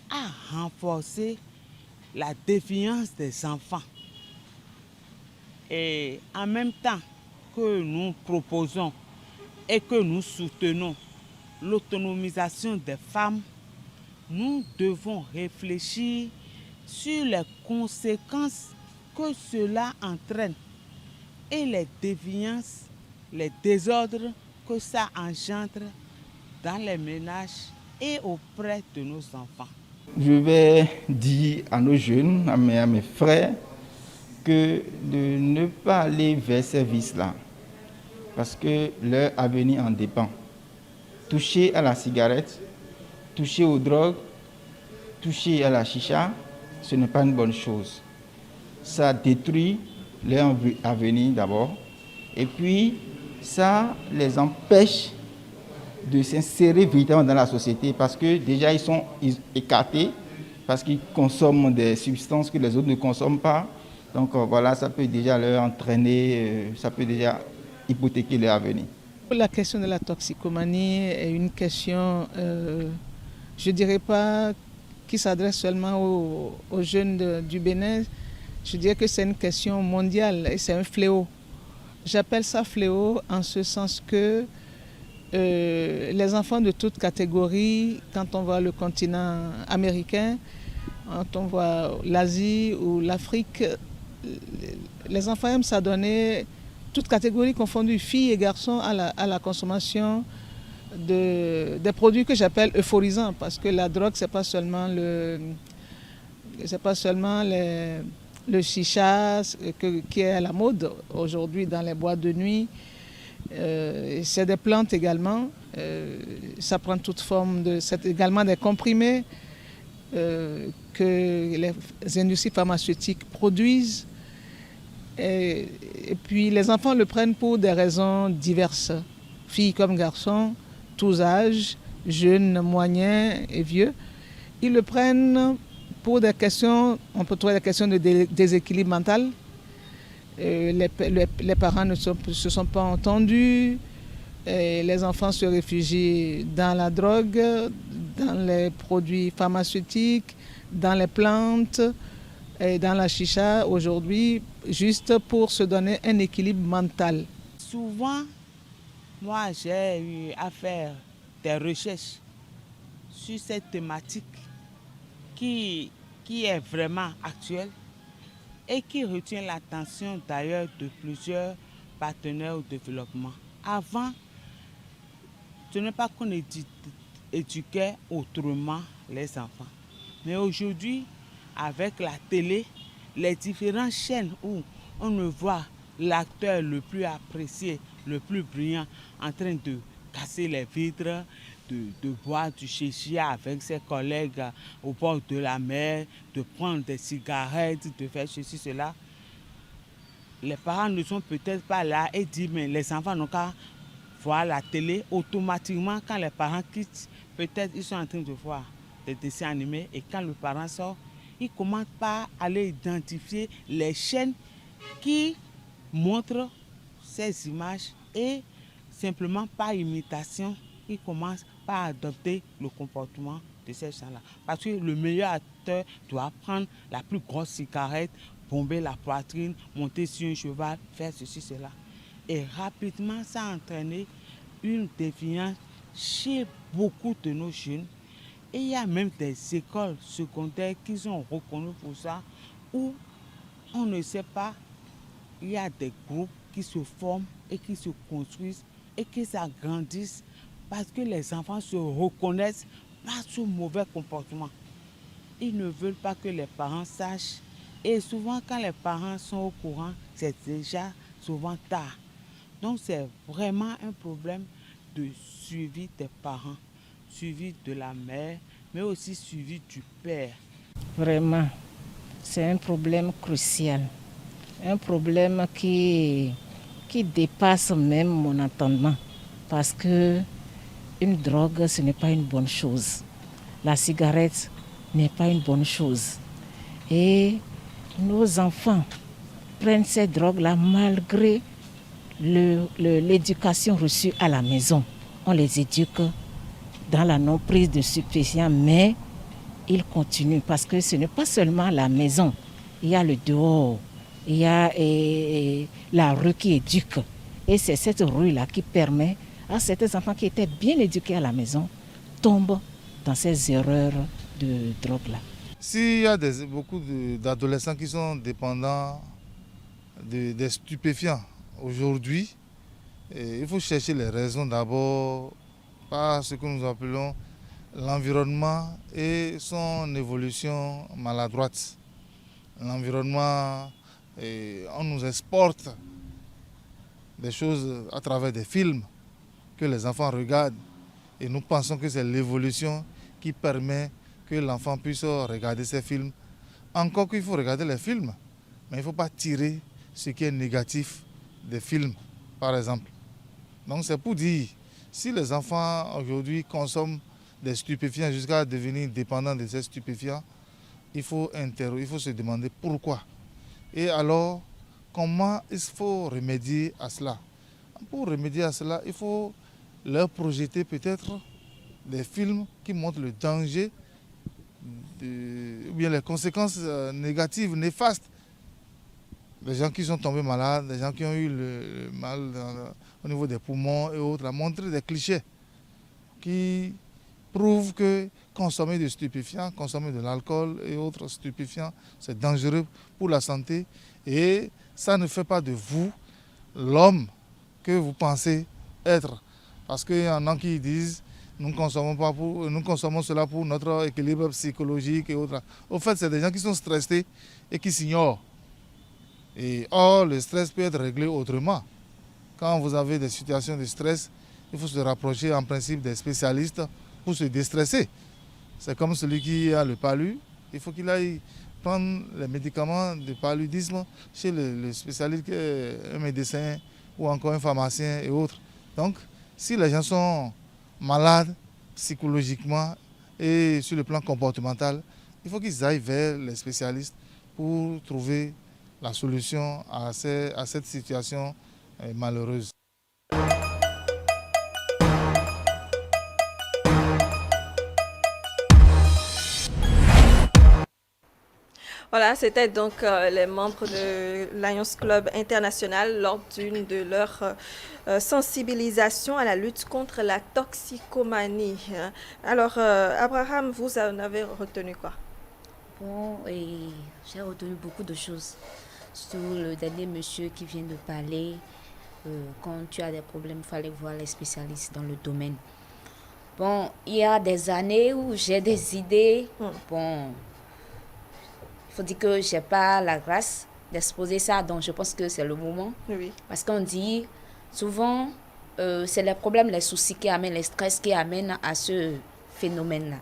I: a renforcé la défiance des enfants. Et en même temps que nous proposons et que nous soutenons l'autonomisation des femmes, nous devons réfléchir sur les conséquences que cela entraîne et les déviances, les désordres que ça engendre dans les ménages et auprès de nos enfants.
H: Je vais dire à nos jeunes, à mes frères, que de ne pas aller vers ces vices-là, parce que leur avenir en dépend. Toucher à la cigarette, toucher aux drogues, toucher à la chicha, ce n'est pas une bonne chose. Ça détruit leur avenir d'abord, et puis ça les empêche de s'insérer véritablement dans la société, parce que déjà ils sont écartés, parce qu'ils consomment des substances que les autres ne consomment pas. Donc voilà, ça peut déjà leur entraîner, ça peut déjà hypothéquer leur avenir.
J: La question de la toxicomanie est une question, je ne dirais pas qui s'adresse seulement aux jeunes du Bénin. Je dirais que c'est une question mondiale et c'est un fléau. J'appelle ça fléau en ce sens que les enfants de toutes catégories, quand on voit le continent américain, quand on voit l'Asie ou l'Afrique, les enfants aiment s'adonner, toutes catégories confondues, filles et garçons, à la consommation des produits que j'appelle euphorisants, parce que la drogue, c'est pas seulement le chicha qui est à la mode aujourd'hui dans les boîtes de nuit. C'est des plantes également. Ça prend toute forme c'est également des comprimés que les industries pharmaceutiques produisent. Et puis les enfants le prennent pour des raisons diverses, filles comme garçons, tous âges, jeunes, moyens et vieux. Ils le prennent pour des questions, on peut trouver des questions de déséquilibre mental. Les parents ne se sont pas entendus, et les enfants se réfugient dans la drogue, dans les produits pharmaceutiques, dans les plantes et dans la chicha aujourd'hui, juste pour se donner un équilibre mental.
I: Souvent, moi j'ai eu à faire des recherches sur cette thématique qui est vraiment actuelle et qui retient l'attention d'ailleurs de plusieurs partenaires au développement. Avant, ce n'est pas qu'on éduquait autrement les enfants. Mais aujourd'hui, avec la télé, les différentes chaînes où on ne voit l'acteur le plus apprécié, le plus brillant, en train de casser les vitres, de boire du chicha avec ses collègues au bord de la mer, de prendre des cigarettes, de faire ceci, cela. Les parents ne sont peut-être pas là et disent, mais les enfants n'ont qu'à voir la télé. Automatiquement, quand les parents quittent, peut-être ils sont en train de voir des dessins animés et quand le parent sort, il commence par aller identifier les chaînes qui montrent ces images et simplement par imitation, il commence par adopter le comportement de ces gens-là. Parce que le meilleur acteur doit prendre la plus grosse cigarette, bomber la poitrine, monter sur un cheval, faire ceci, cela. Et rapidement, ça a entraîné une défiance chez beaucoup de nos jeunes. Et il y a même des écoles secondaires qui sont reconnues pour ça, où on ne sait pas, il y a des groupes qui se forment et qui se construisent et qui s'agrandissent parce que les enfants se reconnaissent par ce mauvais comportement. Ils ne veulent pas que les parents sachent. Et souvent, quand les parents sont au courant, c'est déjà souvent tard. Donc, c'est vraiment un problème de suivi des parents, suivi de la mère, mais aussi suivi du père.
K: Vraiment, c'est un problème crucial. Un problème qui dépasse même mon entendement. Parce que une drogue, ce n'est pas une bonne chose. La cigarette n'est pas une bonne chose. Et nos enfants prennent ces drogues-là malgré l'éducation reçue à la maison. On les éduque dans la non-prise de stupéfiants, mais ils continuent parce que ce n'est pas seulement la maison. Il y a le dehors, il y a la rue qui éduque. Et c'est cette rue-là qui permet à certains enfants qui étaient bien éduqués à la maison tombent dans ces erreurs de drogue-là.
L: S'il y a beaucoup d'adolescents qui sont dépendants des stupéfiants aujourd'hui, il faut chercher les raisons d'abord par ce que nous appelons l'environnement et son évolution maladroite. L'environnement, on nous exporte des choses à travers des films que les enfants regardent et nous pensons que c'est l'évolution qui permet que l'enfant puisse regarder ces films. Encore qu'il faut regarder les films, mais il ne faut pas tirer ce qui est négatif des films, par exemple. Donc c'est pour dire, si les enfants aujourd'hui consomment des stupéfiants jusqu'à devenir dépendants de ces stupéfiants, il faut se demander pourquoi. Et alors, comment il faut remédier à cela? Pour remédier à cela, il faut leur projeter peut-être des films qui montrent le danger, ou bien les conséquences négatives, néfastes. Des gens qui sont tombés malades, des gens qui ont eu le mal au niveau des poumons et autres, à montrer des clichés qui prouvent que consommer des stupéfiants, consommer de l'alcool et autres stupéfiants, c'est dangereux pour la santé et ça ne fait pas de vous l'homme que vous pensez être. Parce qu'il y en a qui disent nous consommons cela pour notre équilibre psychologique et autres. Au fait, c'est des gens qui sont stressés et qui s'ignorent. Et or, le stress peut être réglé autrement. Quand vous avez des situations de stress, il faut se rapprocher en principe des spécialistes pour se déstresser. C'est comme celui qui a le palu, il faut qu'il aille prendre les médicaments de paludisme chez le spécialiste, un médecin ou encore un pharmacien et autres. Donc, si les gens sont malades psychologiquement et sur le plan comportemental, il faut qu'ils aillent vers les spécialistes pour trouver la solution à cette situation malheureuse.
A: Voilà, c'était donc les membres de Lions Club International lors d'une de leurs sensibilisations à la lutte contre la toxicomanie. Alors, Abraham, vous en avez retenu quoi?
B: Bon, et j'ai retenu beaucoup de choses. Surtout le dernier monsieur qui vient de parler. Quand tu as des problèmes, il faut aller voir les spécialistes dans le domaine. Bon, il y a des années où j'ai des idées. Bon, il faut dire que je n'ai pas la grâce d'exposer ça, donc je pense que c'est le moment.
A: Oui.
B: Parce qu'on dit souvent, c'est les problèmes, les soucis qui amènent, les stress qui amènent à ce phénomène-là.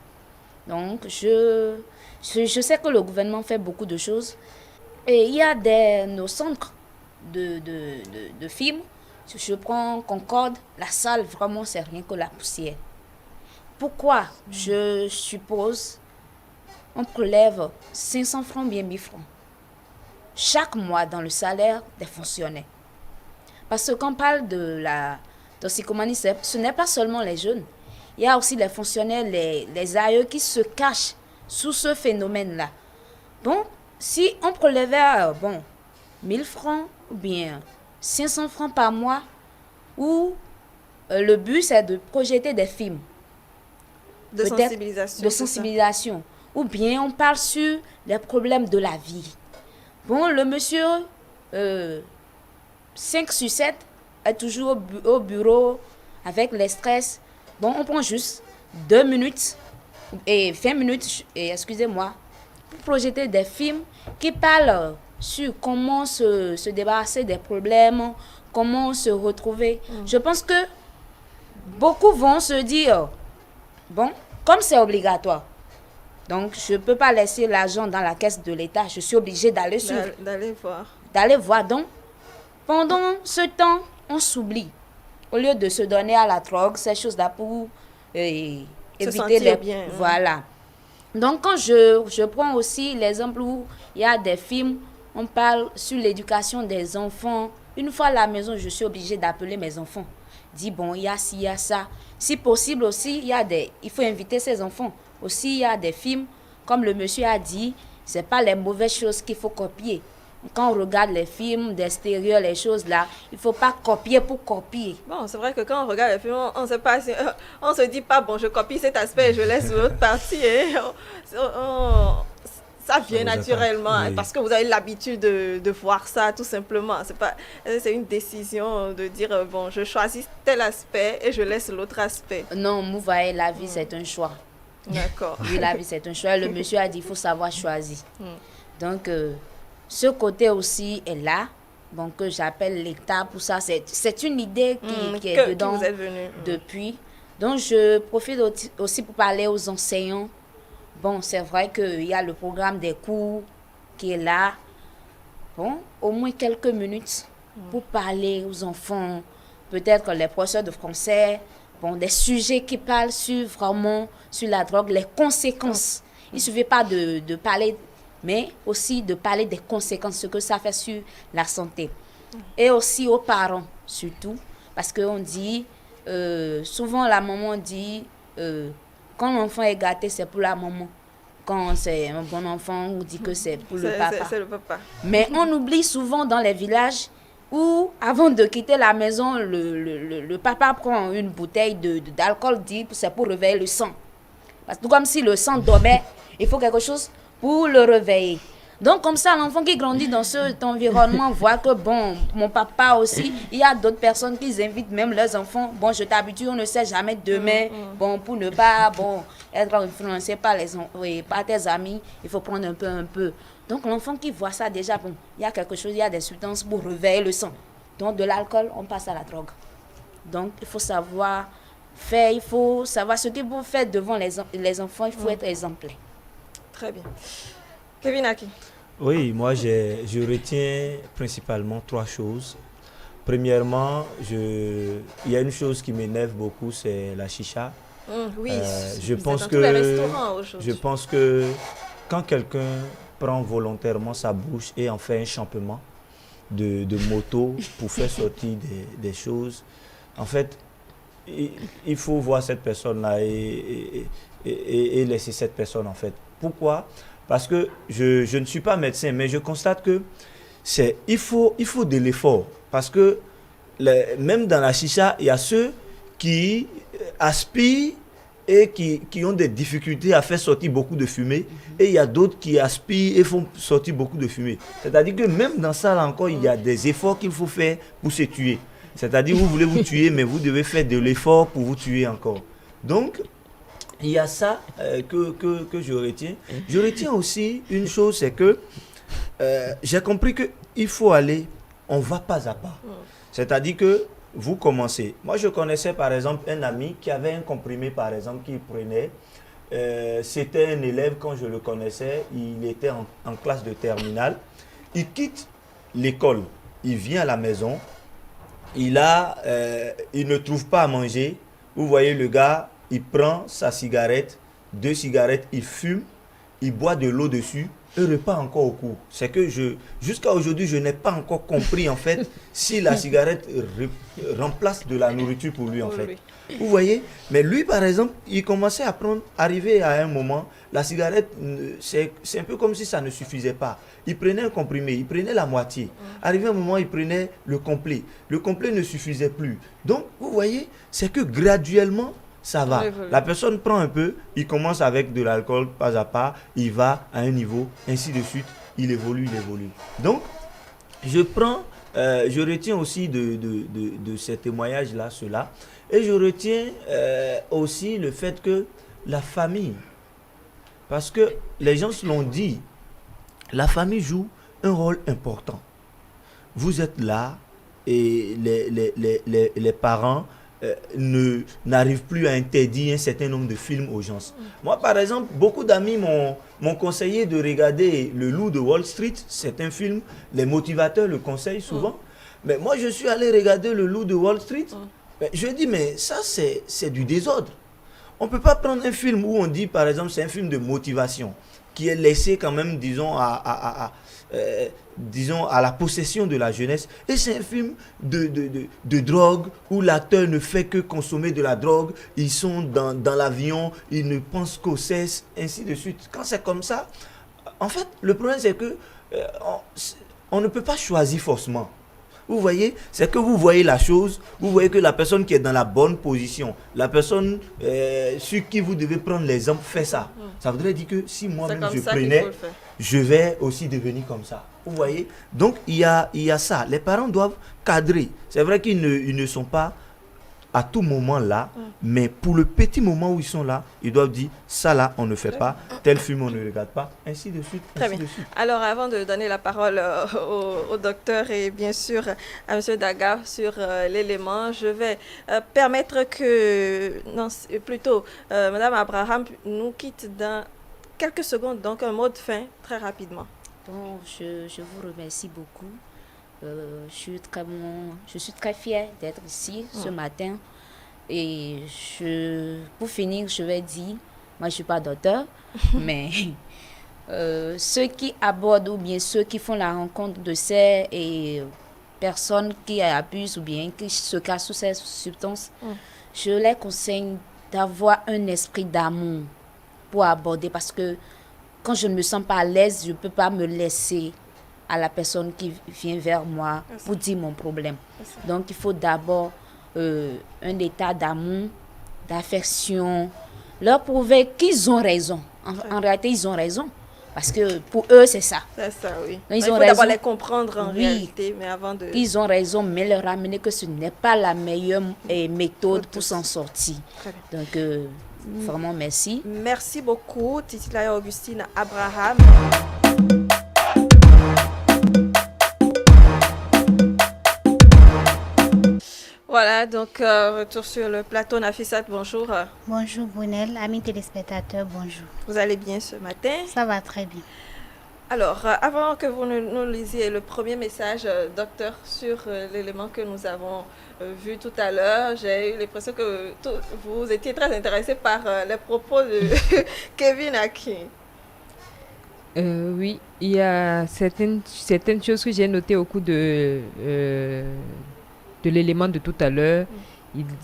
B: Donc, je sais que le gouvernement fait beaucoup de choses. Et il y a nos centres de films. Je prends Concorde, la salle, vraiment, c'est rien que la poussière. Pourquoi? Je suppose, on prélève 500 francs, bien 1000 francs. Chaque mois dans le salaire des fonctionnaires. Parce que quand on parle de la toxicomanie, ce n'est pas seulement les jeunes. Il y a aussi les fonctionnaires, les aïeux qui se cachent sous ce phénomène-là. Bon, si on prélevait 1000 francs ou bien 500 francs par mois, où le but c'est de projeter des films.
A: De sensibilisation.
B: De sensibilisation. Ou bien on parle sur les problèmes de la vie. Bon, le monsieur 5 sur 7 est toujours au bureau avec les stress. Bon, on prend juste 2 minutes et 20 minutes, excusez-moi, pour projeter des films qui parlent sur comment se débarrasser des problèmes, comment se retrouver. Je pense que beaucoup vont se dire, bon, comme c'est obligatoire, donc je ne peux pas laisser l'argent dans la caisse de l'État, je suis obligée d'aller d'aller voir. Donc, pendant ce temps, on s'oublie. Au lieu de se donner à la drogue, ces choses-là pour éviter les...
A: bien.
B: Voilà. Donc, quand je prends aussi l'exemple où il y a des films, on parle sur l'éducation des enfants. Une fois à la maison, je suis obligée d'appeler mes enfants. Dis, bon, il y a ci, il y a ça. Si possible aussi, il faut inviter ces enfants. Aussi, il y a des films, comme le monsieur a dit, ce n'est pas les mauvaises choses qu'il faut copier. Quand on regarde les films d'extérieur, les choses là, il ne faut pas copier pour copier.
A: Bon, c'est vrai que quand on regarde les films, on se dit pas, bon, je copie cet aspect et je laisse l'autre partie. Ça vient naturellement, oui. Parce que vous avez l'habitude de voir ça, tout simplement. C'est une décision de dire, bon, je choisis tel aspect et je laisse l'autre aspect.
B: Non, vous voyez, la vie, c'est un choix.
A: D'accord.
B: Oui, la vie, c'est un choix. Le monsieur a dit, il faut savoir choisir. Donc, ce côté aussi est là, bon, que j'appelle l'État pour ça. C'est une idée qui est dedans
A: qui vous est venue.
B: Depuis. Donc, je profite aussi pour parler aux enseignants. Bon, c'est vrai qu'il y a le programme des cours qui est là. Bon, au moins quelques minutes pour parler aux enfants. Peut-être les professeurs de français, bon, des sujets qui parlent vraiment sur la drogue, les conséquences. Il ne suffit pas de parler, mais aussi de parler des conséquences, ce que ça fait sur la santé. Et aussi aux parents, surtout, Parce qu'on dit, souvent la maman dit, quand l'enfant est gâté, c'est pour la maman. Quand c'est un bon enfant, on dit que c'est pour le papa.
A: C'est le papa.
B: Mais on oublie souvent dans les villages où, avant de quitter la maison, le papa prend une bouteille d'alcool, dit c'est pour réveiller le sang. Parce que comme si le sang dormait, il faut quelque chose pour le réveiller. Donc comme ça, l'enfant qui grandit dans cet environnement voit que bon, mon papa aussi, il y a d'autres personnes qui invitent même leurs enfants. Bon, je t'habitue, on ne sait jamais demain. Bon, pour ne pas être influencé par tes amis, il faut prendre un peu. Donc l'enfant qui voit ça déjà, bon, il y a quelque chose, il y a des substances pour réveiller le sang. Donc de l'alcool, on passe à la drogue. Donc il faut savoir faire, il faut savoir ce qu'il faut faire devant les enfants, il faut être exemplaire.
A: Très bien. Kevin Aki.
D: Oui, moi je retiens principalement 3 choses. Premièrement, il y a une chose qui m'énerve beaucoup, c'est la chicha.
A: Oui,
D: je pense
A: dans tous les restaurants aujourd'hui.
D: Je pense que quand quelqu'un prend volontairement sa bouche et en fait un champement de moto pour faire sortir des choses, en fait, il faut voir cette personne-là et laisser cette personne en fait. Pourquoi ? Parce que je ne suis pas médecin, mais je constate que il faut de l'effort. Parce que même dans la chicha, il y a ceux qui aspirent et qui ont des difficultés à faire sortir beaucoup de fumée. Et il y a d'autres qui aspirent et font sortir beaucoup de fumée. C'est-à-dire que même dans ça, là encore, il y a des efforts qu'il faut faire pour se tuer. C'est-à-dire vous voulez vous tuer, mais vous devez faire de l'effort pour vous tuer encore. Donc, il y a ça que je retiens. Je retiens aussi une chose, c'est que j'ai compris qu'il faut aller, on va pas à pas. C'est-à-dire que vous commencez. Moi, je connaissais par exemple un ami qui avait un comprimé, par exemple, qu'il prenait. C'était un élève, quand je le connaissais, il était en classe de terminale. Il quitte l'école, il vient à la maison, il ne trouve pas à manger. Vous voyez le gars, il prend sa cigarette, 2 cigarettes, il fume, il boit de l'eau dessus, un repas encore au cours. C'est que jusqu'à aujourd'hui, je n'ai pas encore compris en fait si la cigarette remplace de la nourriture pour lui en fait. Vous voyez? Mais lui par exemple, il commençait à arrivé à un moment, la cigarette, c'est un peu comme si ça ne suffisait pas. Il prenait un comprimé, il prenait la moitié. Arrivé à un moment, il prenait le complet. Le complet ne suffisait plus. Donc, vous voyez, c'est que graduellement, ça va. La personne prend un peu, il commence avec de l'alcool, pas à pas, il va à un niveau, ainsi de suite, il évolue. Donc, je retiens aussi de ces témoignages-là, cela, et je retiens aussi le fait que la famille, parce que les gens se l'ont dit, la famille joue un rôle important. Vous êtes là et les parents n'arrivent plus à interdire un certain nombre de films aux gens. Moi, par exemple, beaucoup d'amis m'ont conseillé de regarder Le Loup de Wall Street. C'est un film, les motivateurs le conseillent souvent. Mais moi, je suis allé regarder Le Loup de Wall Street. Je dis, mais ça, c'est du désordre. On ne peut pas prendre un film où on dit, par exemple, c'est un film de motivation, qui est laissé quand même, disons, à la possession de la jeunesse. Et c'est un film de drogue où l'acteur ne fait que consommer de la drogue. Ils sont dans l'avion, ils ne pensent qu'au sexe, ainsi de suite. Quand c'est comme ça, en fait, le problème c'est que on ne peut pas choisir forcément. Vous voyez, c'est que vous voyez la chose, vous voyez que la personne qui est dans la bonne position, la personne sur qui vous devez prendre l'exemple fait ça. Ça voudrait dire que si moi-même je prenais, je vais aussi devenir comme ça. Vous voyez? Donc il y a ça. Les parents doivent cadrer. C'est vrai qu'ils ne sont pas à tout moment là, mais pour le petit moment où ils sont là, ils doivent dire ça là on ne fait pas, tel film on ne regarde pas, ainsi de suite.
A: Très bien. Alors avant de donner la parole au docteur et bien sûr à M. Daga sur l'élément, je vais permettre que, Mme Abraham nous quitte dans quelques secondes, donc un mot de fin très rapidement.
B: Bon, je vous remercie beaucoup. Je suis très fière d'être ici ce matin. Et pour finir, je vais dire, moi je ne suis pas docteur, mais ceux qui abordent ou bien ceux qui font la rencontre de ces personnes qui abusent ou bien qui se cassent sous ces substances, je les conseille d'avoir un esprit d'amour pour aborder, parce que quand je ne me sens pas à l'aise, je ne peux pas me laisser à la personne qui vient vers moi pour dire mon problème. Donc, il faut d'abord un état d'amour, d'affection, leur prouver qu'ils ont raison. En réalité, ils ont raison. Parce que pour eux, c'est ça.
A: C'est ça, oui.
B: Donc,
A: il faut d'abord les comprendre en réalité, mais avant de...
B: Ils ont raison, mais leur ramener que ce n'est pas la meilleure méthode pour s'en sortir. Donc, vraiment, merci.
A: Merci beaucoup, Titilayo Augustine Abraham. Voilà, donc retour sur le plateau. Nafissat, bonjour.
M: Bonjour Brunel, amis téléspectateurs, bonjour.
A: Vous allez bien ce matin?
M: Ça va très bien.
A: Alors, avant que vous nous lisiez le premier message, docteur, sur l'élément que nous avons vu tout à l'heure, j'ai eu l'impression que vous étiez très intéressé par les propos de Kevin Akin.
C: Oui, il y a certaines choses que j'ai notées au cours de l'élément de tout à l'heure.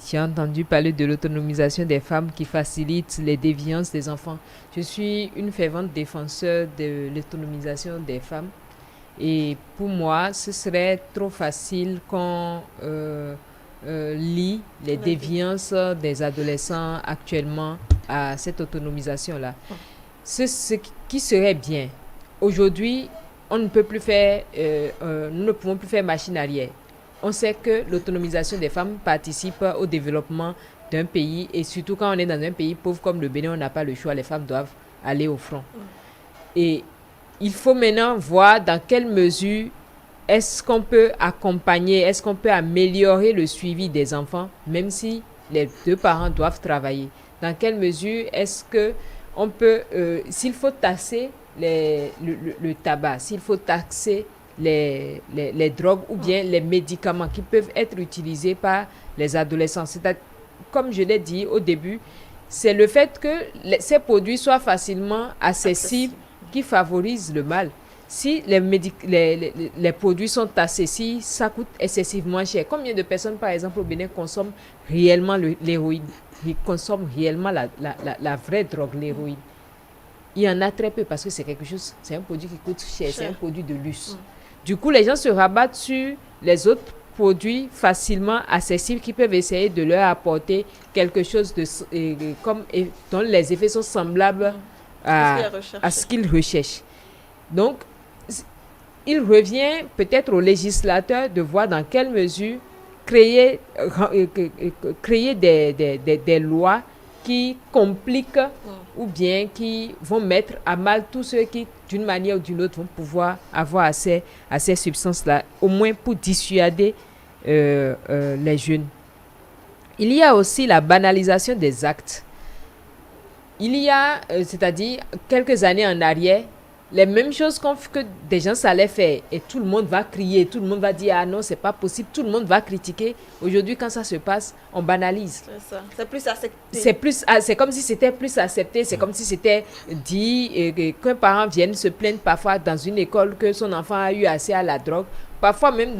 C: J'ai entendu parler de l'autonomisation des femmes qui facilite les déviances des enfants. Je suis une fervente défenseur de l'autonomisation des femmes. Et pour moi, ce serait trop facile qu'on lie les déviances des adolescents actuellement à cette autonomisation-là. Ce qui serait bien. Aujourd'hui, on ne peut plus faire, nous ne pouvons plus faire machine arrière. On sait que l'autonomisation des femmes participe au développement d'un pays, et surtout quand on est dans un pays pauvre comme le Bénin, on n'a pas le choix, les femmes doivent aller au front. Et il faut maintenant voir dans quelle mesure est-ce qu'on peut accompagner, est-ce qu'on peut améliorer le suivi des enfants, même si les deux parents doivent travailler. Dans quelle mesure est-ce que on peut, s'il faut taxer le tabac, s'il faut taxer les drogues ou bien les médicaments qui peuvent être utilisés par les adolescents. Comme je l'ai dit au début, c'est le fait que ces produits soient facilement accessibles qui favorise le mal. Si les produits sont accessibles, ça coûte excessivement cher. Combien de personnes, par exemple, au Bénin, consomment réellement l'héroïne, consomment réellement la vraie drogue, l'héroïne? Il y en a très peu parce que c'est un produit qui coûte cher, c'est un produit de luxe. Du coup, les gens se rabattent sur les autres produits facilement accessibles qui peuvent essayer de leur apporter quelque chose dont les effets sont semblables à ce qu'ils recherchent. Donc, il revient peut-être aux législateurs de voir dans quelle mesure créer des lois qui compliquent ou bien qui vont mettre à mal tous ceux qui, d'une manière ou d'une autre, vont pouvoir avoir accès à ces substances-là, au moins pour dissuader les jeunes. Il y a aussi la banalisation des actes. Il y a, c'est-à-dire, quelques années en arrière, les mêmes choses que des gens allaient faire, et tout le monde va crier, tout le monde va dire « Ah non, c'est pas possible », tout le monde va critiquer. Aujourd'hui, quand ça se passe, on banalise.
A: C'est ça, c'est plus accepté.
C: C'est comme si c'était plus accepté, c'est comme si c'était dit qu'un parent vienne se plaindre parfois dans une école que son enfant a eu accès à la drogue. Parfois même,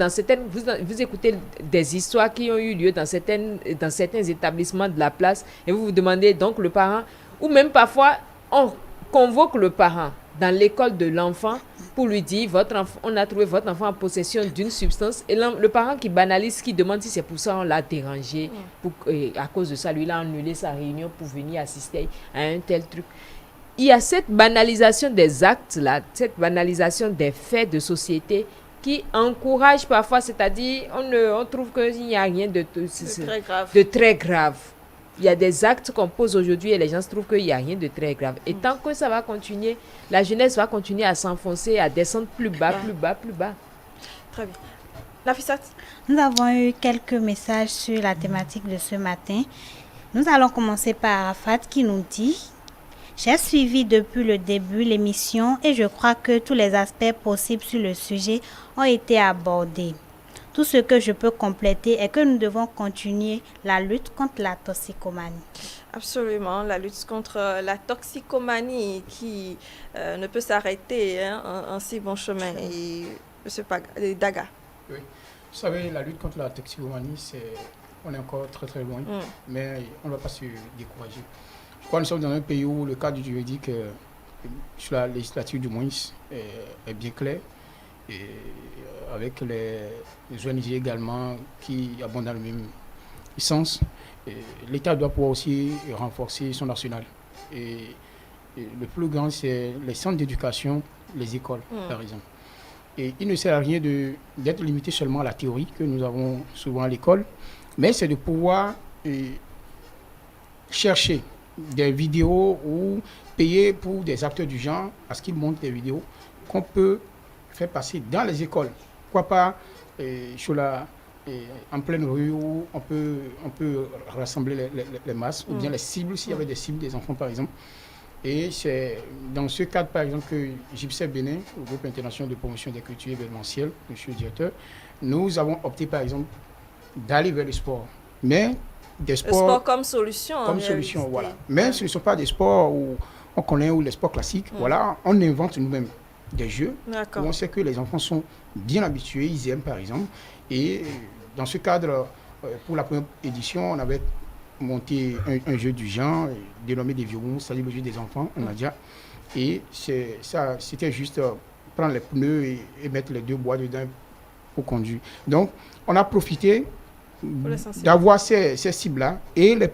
C: vous écoutez des histoires qui ont eu lieu dans certains établissements de la place, et vous vous demandez donc le parent, ou même parfois, on convoque le parent dans l'école de l'enfant pour lui dire on a trouvé votre enfant en possession d'une substance, et le parent qui banalise, qui demande si c'est pour ça on l'a dérangé, à cause de ça lui il a annulé sa réunion pour venir assister à un tel truc. Il y a cette banalisation des actes là, cette banalisation des faits de société qui encourage parfois, c'est-à-dire on trouve qu'il n'y a rien de très grave. Il y a des actes qu'on pose aujourd'hui et les gens se trouvent qu'il n'y a rien de très grave. Et tant que ça va continuer, la jeunesse va continuer à s'enfoncer, à descendre plus bas, plus bas, plus bas.
A: Très bien. Nafissat?
M: Nous avons eu quelques messages sur la thématique de ce matin. Nous allons commencer par Arafat qui nous dit: j'ai suivi depuis le début l'émission et je crois que tous les aspects possibles sur le sujet ont été abordés. Tout ce que je peux compléter est que nous devons continuer la lutte contre la toxicomanie.
A: Absolument, la lutte contre la toxicomanie qui ne peut s'arrêter en si bon chemin. Et M. Daga.
E: Oui. Vous savez, la lutte contre la toxicomanie, on est encore très très loin, mais on ne va pas se décourager. Je crois que nous sommes dans un pays où le cadre juridique, sur la législature du moins, est bien clair, et avec les ONG également qui abondent dans le même sens. L'État doit pouvoir aussi renforcer son arsenal. Et le plus grand, c'est les centres d'éducation, les écoles, par exemple. Et il ne sert à rien d'être limité seulement à la théorie que nous avons souvent à l'école, mais c'est de pouvoir chercher des vidéos ou payer pour des acteurs du genre à ce qu'ils montrent des vidéos qu'on peut faire passer dans les écoles. Pourquoi pas en pleine rue où on peut rassembler les masses ou bien les cibles, s'il y avait des cibles des enfants par exemple. Et c'est dans ce cadre, par exemple, que JIPSEP Bénin, le groupe international de promotion des cultures événementielles, monsieur le directeur, nous avons opté, par exemple, d'aller vers le sport. Mais des sports...
A: Le sport comme solution.
E: Comme solution, voilà. Mais ce ne sont pas des sports où on connaît, ou les sports classiques. Voilà, on invente nous-mêmes des jeux où on sait que les enfants sont bien habitués, ils aiment, par exemple. Et dans ce cadre, pour la première édition, on avait monter un jeu du genre dénommé des violons, c'est-à-dire le jeu des enfants, on a déjà. Et c'était juste prendre les pneus et mettre les deux bois dedans pour conduire. Donc, on a profité d'avoir ces cibles-là et les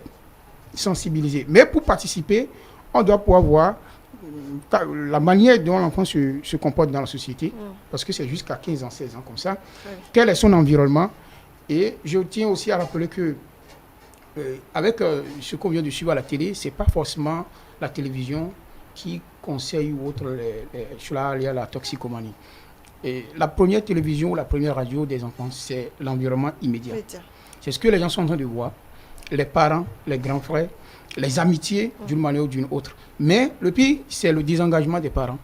E: sensibiliser. Mais pour participer, on doit pouvoir voir la manière dont l'enfant se comporte dans la société, parce que c'est jusqu'à 15 ans, 16 ans comme ça. Quel est son environnement? Et je tiens aussi à rappeler que avec ce qu'on vient de suivre à la télé, ce n'est pas forcément la télévision qui conseille ou autre cela lié à la toxicomanie. Et la première télévision ou la première radio des enfants, c'est l'environnement immédiat. C'est ce que les gens sont en train de voir, les parents, les grands frères, les amitiés d'une manière ou d'une autre. Mais le pire, c'est le désengagement des parents.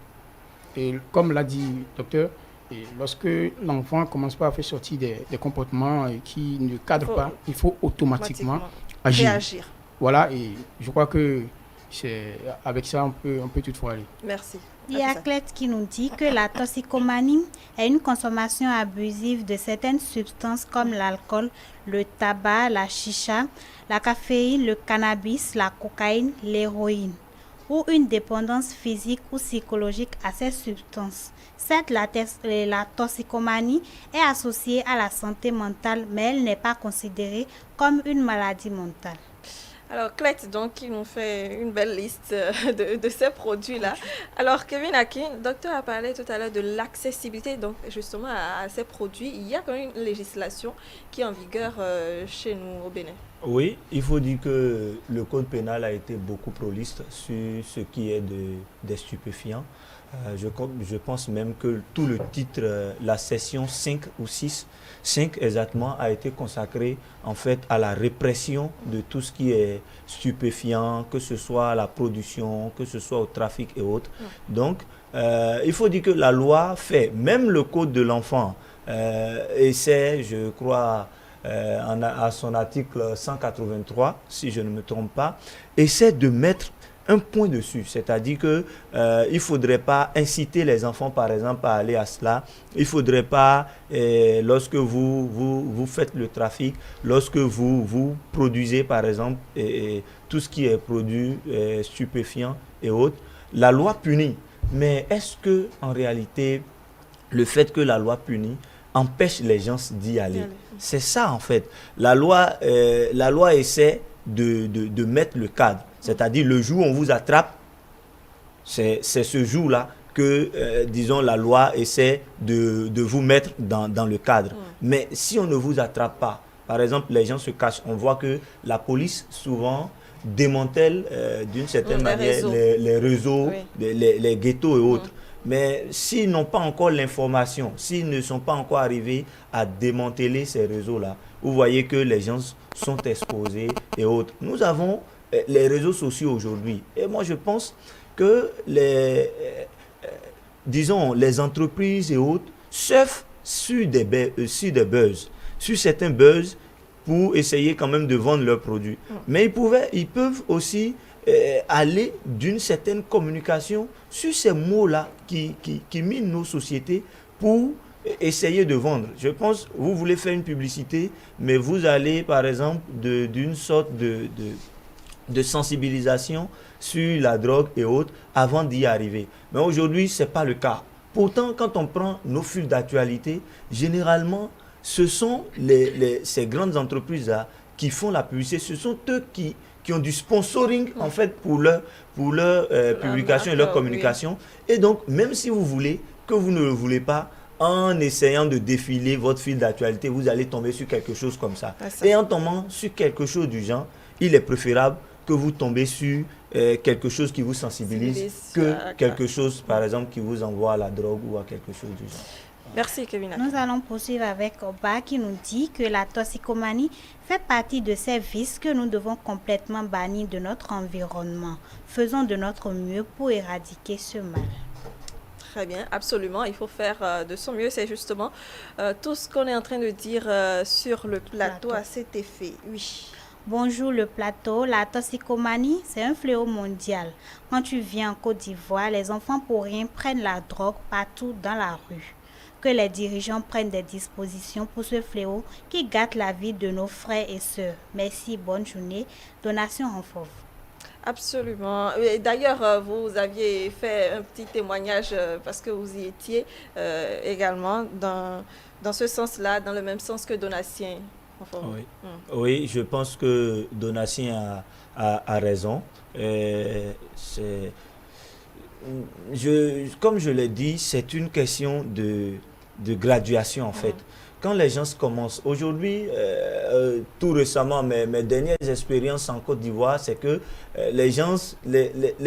E: Et comme l'a dit le docteur, et lorsque l'enfant commence pas à faire sortir des comportements qui ne cadrent pas, il faut automatiquement agir. Voilà, et je crois que avec ça, on peut toutefois aller.
A: Merci.
M: Il y a Clette qui nous dit que la toxicomanie est une consommation abusive de certaines substances comme l'alcool, le tabac, la chicha, la caféine, le cannabis, la cocaïne, l'héroïne, ou une dépendance physique ou psychologique à ces substances. Certes, la toxicomanie est associée à la santé mentale, mais elle n'est pas considérée comme une maladie mentale.
A: Alors, Clette, donc, il nous fait une belle liste de ces produits-là. Alors, Kevin Akin, le docteur a parlé tout à l'heure de l'accessibilité, donc, justement, à ces produits. Il y a quand même une législation qui est en vigueur chez nous au Bénin.
D: Oui, il faut dire que le code pénal a été beaucoup prolixe sur ce qui est des stupéfiants. Je pense même que tout le titre, la session 5 ou 6, 5 exactement, a été consacré en fait à la répression de tout ce qui est stupéfiant, que ce soit à la production, que ce soit au trafic et autres. Donc, il faut dire que la loi fait, même le code de l'enfant essaie, je crois, à son article 183, si je ne me trompe pas, essaie de mettre un point dessus, c'est-à-dire que il ne faudrait pas inciter les enfants, par exemple, à aller à cela. Il ne faudrait pas, lorsque vous faites le trafic, lorsque vous produisez, par exemple, tout ce qui est produit stupéfiant et autres, la loi punit. Mais est-ce que en réalité, le fait que la loi punit empêche les gens d'y aller? C'est ça, en fait. La loi essaie de mettre le cadre. C'est-à-dire le jour où on vous attrape, c'est ce jour-là que, disons, la loi essaie de vous mettre dans le cadre. Mais si on ne vous attrape pas, par exemple, les gens se cachent, on voit que la police, souvent, démantèle d'une certaine manière les réseaux, les ghettos et autres. Mais s'ils n'ont pas encore l'information, s'ils ne sont pas encore arrivés à démanteler ces réseaux-là, vous voyez que les gens sont exposés et autres. Nous avons les réseaux sociaux aujourd'hui. Et moi, je pense que les entreprises et autres surfent sur des buzz, sur certains buzz pour essayer quand même de vendre leurs produits. Mais ils peuvent aussi aller d'une certaine communication sur ces mots-là qui minent nos sociétés pour essayez de vendre. Je pense, vous voulez faire une publicité, mais vous allez, par exemple, d'une sorte de sensibilisation sur la drogue et autres avant d'y arriver. Mais aujourd'hui, ce n'est pas le cas. Pourtant, quand on prend nos fils d'actualité, généralement, ce sont ces grandes entreprises-là qui font la publicité. Ce sont eux qui ont du sponsoring, en fait, pour leur publication et leur communication. Oui. Et donc, même si vous voulez, que vous ne le voulez pas, en essayant de défiler votre fil d'actualité, vous allez tomber sur quelque chose comme ça. Et en tombant sur quelque chose du genre, il est préférable que vous tombez sur quelque chose qui vous sensibilise que quelque chose, par exemple, qui vous envoie à la drogue ou à quelque chose du genre.
A: Merci, Kevin.
M: Nous allons poursuivre avec Oba qui nous dit que la toxicomanie fait partie de ces vices que nous devons complètement bannir de notre environnement. Faisons de notre mieux pour éradiquer ce mal.
A: Très bien, absolument. Il faut faire de son mieux. C'est justement tout ce qu'on est en train de dire sur le plateau à cet effet. Oui.
M: Bonjour le plateau. La toxicomanie, c'est un fléau mondial. Quand tu viens en Côte d'Ivoire, les enfants pour rien prennent la drogue partout dans la rue. Que les dirigeants prennent des dispositions pour ce fléau qui gâte la vie de nos frères et sœurs. Merci, bonne journée. Donation en fauve.
A: Absolument. D'ailleurs, vous aviez fait un petit témoignage parce que vous y étiez également dans ce sens-là, dans le même sens que Donatien. Enfin,
D: oui. Oui, je pense que Donatien a raison. Comme je l'ai dit, c'est une question de graduation en fait. Quand les gens commencent, aujourd'hui, tout récemment, mes dernières expériences en Côte d'Ivoire, c'est que les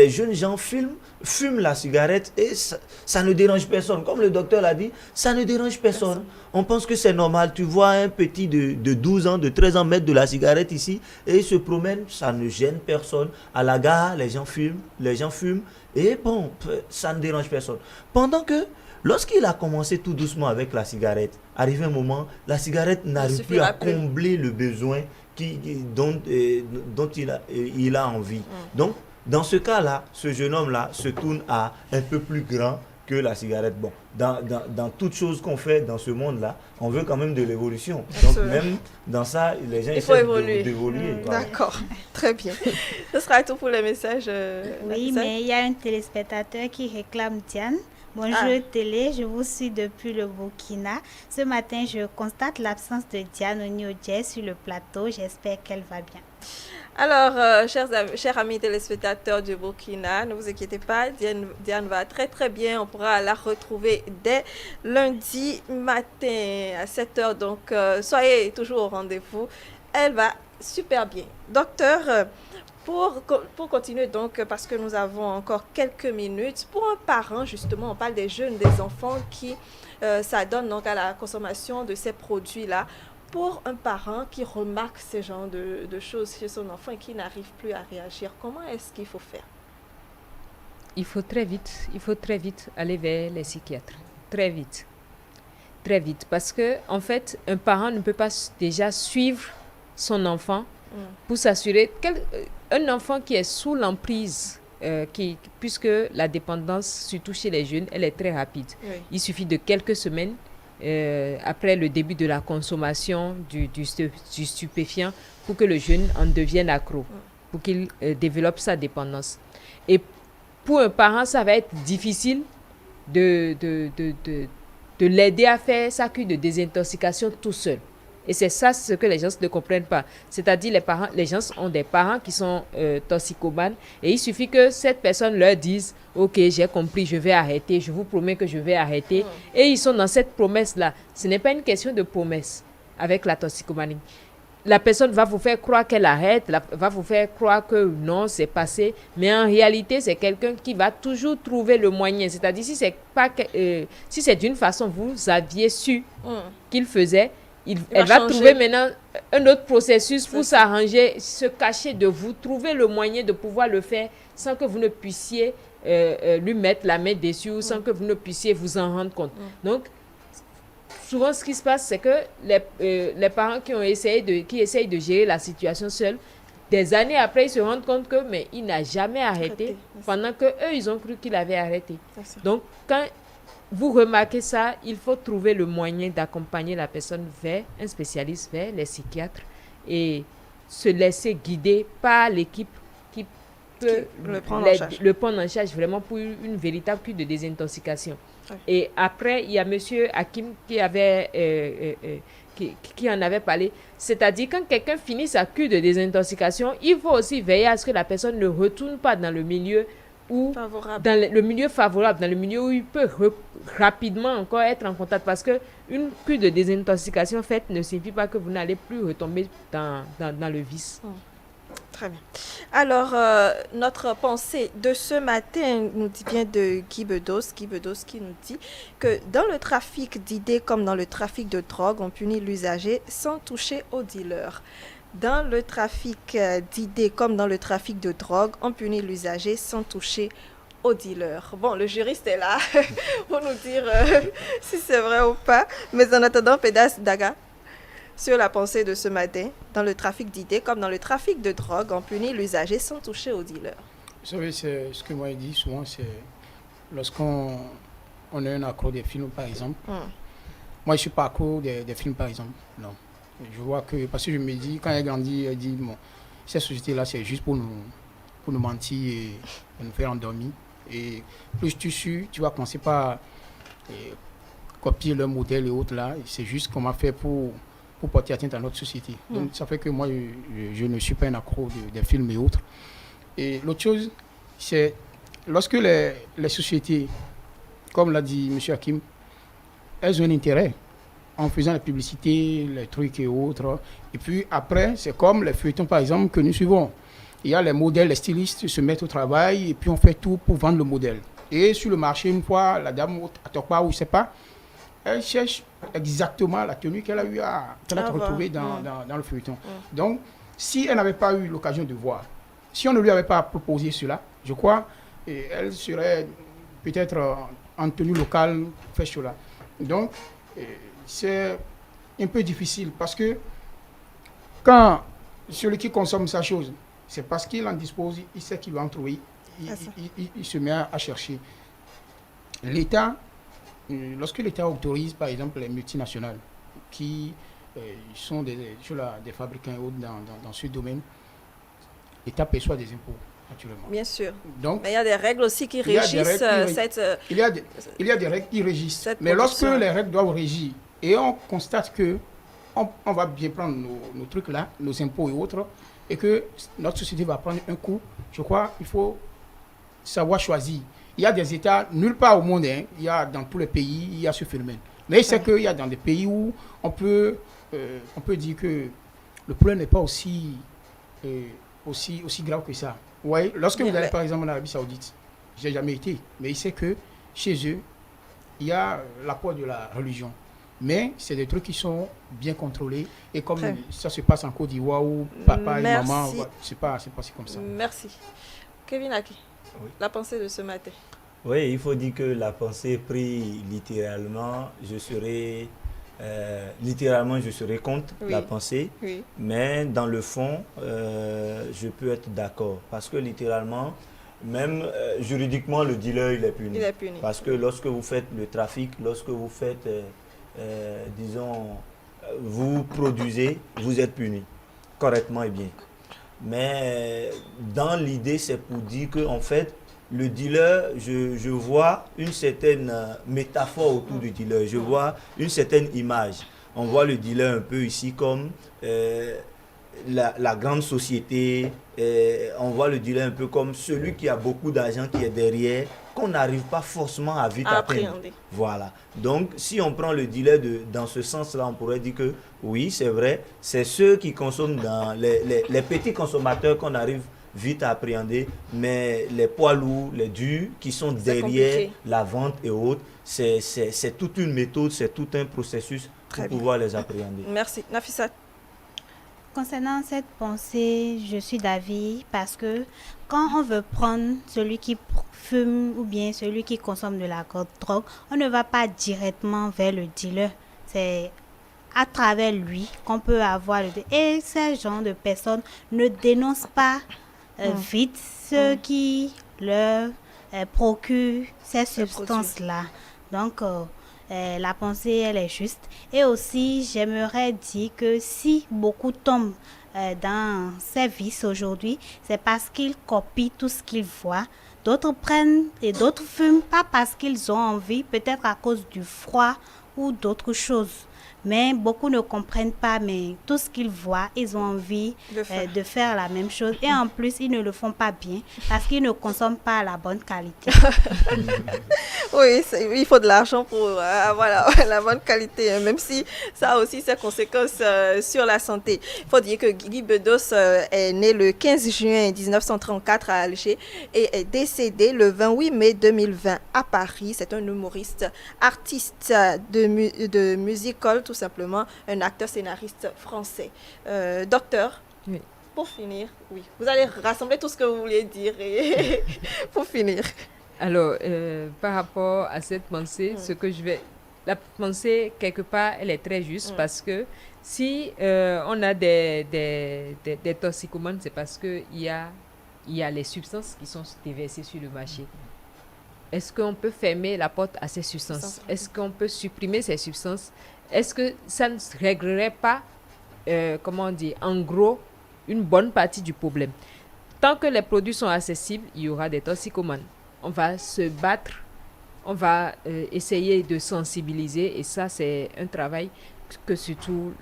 D: jeunes gens fument la cigarette et ça ne dérange personne. Comme le docteur l'a dit, ça ne dérange personne. On pense que c'est normal. Tu vois un petit de 12 ans, de 13 ans mettre de la cigarette ici et il se promène, ça ne gêne personne. À la gare, les gens fument et bon, ça ne dérange personne. Pendant que lorsqu'il a commencé tout doucement avec la cigarette, arrivé un moment, la cigarette n'arrive plus à combler le besoin dont il a envie. Donc, dans ce cas-là, ce jeune homme-là se tourne à un peu plus grand que la cigarette. Bon, dans toute chose qu'on fait dans ce monde-là, on veut quand même de l'évolution. Donc, même dans ça, les gens essaient d'évoluer.
A: D'accord, très bien. Ce sera tout pour les messages.
M: Oui, mais il y a un téléspectateur qui réclame Diane. Bonjour télé, je vous suis depuis le Burkina. Ce matin, je constate l'absence de Diane Onyodje sur le plateau. J'espère qu'elle va bien.
A: Alors, chers amis téléspectateurs du Burkina, ne vous inquiétez pas, Diane va très très bien. On pourra la retrouver dès lundi matin à 7h. Donc, soyez toujours au rendez-vous. Elle va super bien. Docteur, pour continuer donc, parce que nous avons encore quelques minutes, pour un parent justement, on parle des jeunes, des enfants qui s'adonnent donc à la consommation de ces produits-là. Pour un parent qui remarque ce genre de choses chez son enfant et qui n'arrive plus à réagir, comment est-ce qu'il faut faire?
C: Il faut très vite aller vers les psychiatres. Très vite, parce que en fait, un parent ne peut pas déjà suivre son enfant pour s'assurer qu'un enfant qui est sous l'emprise, puisque la dépendance, surtout chez les jeunes, elle est très rapide. Oui. Il suffit de quelques semaines après le début de la consommation du stupéfiant pour que le jeune en devienne accro, pour qu'il développe sa dépendance. Et pour un parent, ça va être difficile de l'aider à faire sa cure de désintoxication tout seul. Et c'est ça ce que les gens ne comprennent pas. C'est-à-dire les gens ont des parents qui sont toxicomanes et il suffit que cette personne leur dise « Ok, j'ai compris, je vais arrêter, je vous promets que je vais arrêter. » Et ils sont dans cette promesse-là. Ce n'est pas une question de promesse avec la toxicomanie. La personne va vous faire croire qu'elle arrête, va vous faire croire que non, c'est passé. Mais en réalité, c'est quelqu'un qui va toujours trouver le moyen. C'est-à-dire si c'est d'une façon, vous aviez su qu'il faisait, elle va trouver maintenant un autre processus pour s'arranger, se cacher de vous, trouver le moyen de pouvoir le faire sans que vous ne puissiez lui mettre la main dessus ou sans que vous ne puissiez vous en rendre compte. Donc, souvent, ce qui se passe, c'est que les parents qui essayent de gérer la situation seuls, des années après, ils se rendent compte que il n'a jamais arrêté pendant qu'eux, ils ont cru qu'il avait arrêté. Donc, quand vous remarquez ça, il faut trouver le moyen d'accompagner la personne vers un spécialiste, vers les psychiatres et se laisser guider par l'équipe qui peut
A: le prendre
C: en charge vraiment pour une véritable cure de désintoxication.
A: Oui.
C: Et après, il y a monsieur Hakim qui en avait parlé. C'est-à-dire, quand quelqu'un finit sa cure de désintoxication, il faut aussi veiller à ce que la personne ne retourne pas dans le milieu dans le milieu favorable, dans le milieu où il peut rapidement encore être en contact. Parce qu'une cure de désintoxication faite ne signifie pas que vous n'allez plus retomber dans le vice.
A: Très bien. Alors, notre pensée de ce matin nous vient de Guy Bedos. Guy Bedos qui nous dit que dans le trafic d'idées comme dans le trafic de drogue, on punit l'usager sans toucher au dealer. Dans le trafic d'idées comme dans le trafic de drogue, on punit l'usager sans toucher au dealer. Bon, le juriste est là pour nous dire si c'est vrai ou pas. Mais en attendant, Pédas Daga, sur la pensée de ce matin, dans le trafic d'idées comme dans le trafic de drogue, on punit l'usager sans toucher au dealer.
E: Vous savez, c'est ce que moi je dis souvent, c'est lorsqu'on a un accro des films, par exemple. Moi, je ne suis pas accro des films, par exemple. Non. Je vois que, parce que je me dis, quand il a grandi, il dit, bon, cette société-là, c'est juste pour nous mentir et nous faire endormir. Et plus tu vas commencer par copier leur modèle et autres là. C'est juste comment faire pour porter atteinte à notre société. Donc, ça fait que moi, je ne suis pas un accro des films et autres. Et l'autre chose, c'est lorsque les sociétés, comme l'a dit M. Hakim, elles ont un intérêt en faisant la publicité, les trucs et autres. Et puis après, c'est comme les feuilletons, par exemple, que nous suivons. Il y a les modèles, les stylistes se mettent au travail et puis on fait tout pour vendre le modèle. Et sur le marché, une fois, la dame à Tokpa ou je ne sais pas, elle cherche exactement la tenue qu'elle a eu qu'elle a retrouvée dans le feuilleton. Donc, si elle n'avait pas eu l'occasion de voir, si on ne lui avait pas proposé cela, je crois, elle serait peut-être en tenue locale, fait cela. Donc, c'est un peu difficile parce que quand celui qui consomme sa chose, c'est parce qu'il en dispose, il sait qu'il va en trouver, il se met à chercher. L'État, lorsque l'État autorise par exemple les multinationales qui sont des fabricants et autres dans ce domaine, l'État perçoit des impôts. Naturellement.
A: Bien sûr.
E: Donc,
A: mais il y a des règles aussi qui régissent cette...
E: Il y a des règles qui régissent. Mais lorsque les règles doivent régir et on constate que on va bien prendre nos trucs là, nos impôts et autres, et que notre société va prendre un coup, je crois qu'il faut savoir choisir. Il y a des États, nulle part au monde, il y a dans tous les pays, il y a ce phénomène. Mais c'est qu'il y a dans des pays où on peut dire que le problème n'est pas aussi grave que ça. Ouais, lorsque vous allez par exemple en Arabie Saoudite, j'ai jamais été, mais il sait que chez eux, il y a l'apport de la religion. Mais c'est des trucs qui sont bien contrôlés. Et comme ça se passe en Côte d'Ivoire où papa et maman, c'est pas comme ça.
A: Merci. Kevin Aki, la pensée de ce matin.
D: Oui, il faut dire que la pensée prise littéralement, je serai contre la pensée, mais dans le fond, je peux être d'accord. Parce que littéralement, même juridiquement, le dealer, il est puni. Parce que lorsque vous faites le trafic, lorsque vous faites, vous produisez, vous êtes puni, correctement et bien. Mais dans l'idée, c'est pour dire qu'en fait, le dealer, je vois une certaine métaphore autour du dealer. Je vois une certaine image. On voit le dealer un peu ici comme la grande société. On voit le dealer un peu comme celui qui a beaucoup d'argent, qui est derrière, qu'on n'arrive pas forcément à vite atteindre. Voilà. Donc, si on prend le dealer dans ce sens-là, on pourrait dire que oui, c'est vrai, c'est ceux qui consomment dans les petits consommateurs qu'on arrive vite à appréhender, mais les poids lourds, les durs qui sont derrière la vente et autres, c'est toute une méthode, c'est tout un processus pour pouvoir les appréhender.
A: Merci. Nafissat.
M: Concernant cette pensée, je suis d'avis parce que quand on veut prendre celui qui fume ou bien celui qui consomme de la drogue, on ne va pas directement vers le dealer. C'est à travers lui qu'on peut avoir le... Et ces gens de personnes ne dénoncent pas vite ceux qui leur procurent ces substances-là. Donc, la pensée, elle est juste. Et aussi, j'aimerais dire que si beaucoup tombent dans ces vices aujourd'hui, c'est parce qu'ils copient tout ce qu'ils voient. D'autres prennent et d'autres fument, pas parce qu'ils ont envie, peut-être à cause du froid ou d'autres choses. Mais beaucoup ne comprennent pas, mais tout ce qu'ils voient, ils ont envie de faire la même chose. Et en plus, ils ne le font pas bien parce qu'ils ne consomment pas la bonne qualité.
A: Oui, il faut de l'argent pour avoir la bonne qualité, hein, même si ça a aussi ses conséquences sur la santé. Il faut dire que Guy Bedos est né le 15 juin 1934 à Alger et est décédé le 28 mai 2020 à Paris. C'est un humoriste, artiste de musical, tout simplement, un acteur scénariste français. Docteur,
C: oui.
A: Pour finir, oui, vous allez rassembler tout ce que vous vouliez dire et pour finir.
C: Alors, par rapport à cette pensée, la pensée, quelque part, elle est très juste parce que si on a des toxicomanes, c'est parce qu'il y a les substances qui sont déversées sur le marché. Est-ce qu'on peut fermer la porte à ces substances? Est-ce qu'on peut supprimer ces substances? Est-ce que ça ne réglerait pas, en gros, une bonne partie du problème? Tant que les produits sont accessibles, il y aura des toxicomanes. On va se battre, on va essayer de sensibiliser et ça, c'est un travail que surtout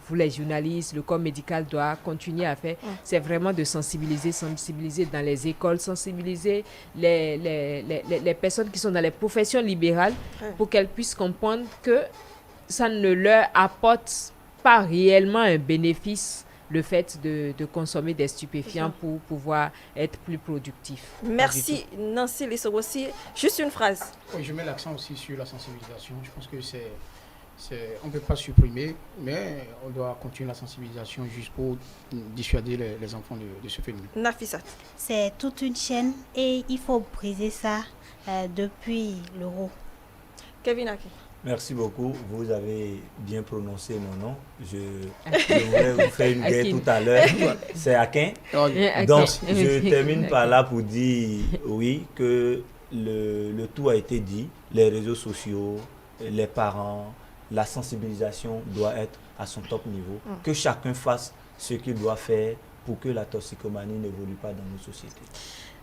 C: vous les journalistes, le corps médical doit continuer à faire. C'est vraiment de sensibiliser dans les écoles, sensibiliser les personnes qui sont dans les professions libérales pour qu'elles puissent comprendre que ça ne leur apporte pas réellement un bénéfice, le fait de consommer des stupéfiants pour pouvoir être plus productif.
A: Merci Nancy Lissogossi. Juste une phrase.
E: Oui, je mets l'accent aussi sur la sensibilisation. Je pense que on ne peut pas supprimer, mais on doit continuer la sensibilisation juste pour dissuader les enfants de ce phénomène.
A: Nafisat.
M: C'est toute une chaîne et il faut briser ça depuis le haut.
A: Kevin Aki.
D: Merci beaucoup. Vous avez bien prononcé mon nom. Je voulais vous faire une guerre tout à l'heure. C'est Akin. Donc, je termine par là pour dire, oui, que le tout a été dit. Les réseaux sociaux, les parents, la sensibilisation doit être à son top niveau. Que chacun fasse ce qu'il doit faire pour que la toxicomanie n'évolue pas dans nos sociétés.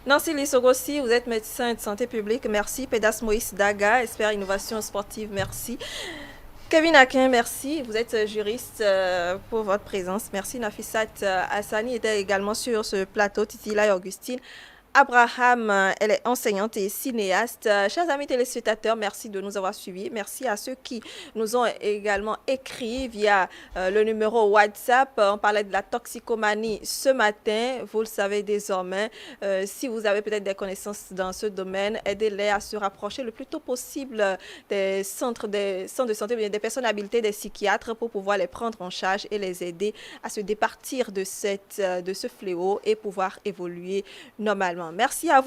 A: Nancy Lissogossi, vous êtes médecin de santé publique, merci. Pédas Moïse Daga, expert innovation sportive, merci. Kevin Akin, merci. Vous êtes juriste pour votre présence. Merci. Nafisat Hassani était également sur ce plateau. Titila et Augustine. Abraham, elle est enseignante et cinéaste. Chers amis téléspectateurs, merci de nous avoir suivis. Merci à ceux qui nous ont également écrit via le numéro WhatsApp. On parlait de la toxicomanie ce matin. Vous le savez désormais. Si vous avez peut-être des connaissances dans ce domaine, aidez-les à se rapprocher le plus tôt possible des centres de santé, des personnes habilitées, des psychiatres pour pouvoir les prendre en charge et les aider à se départir de ce fléau et pouvoir évoluer normalement. Merci à vous.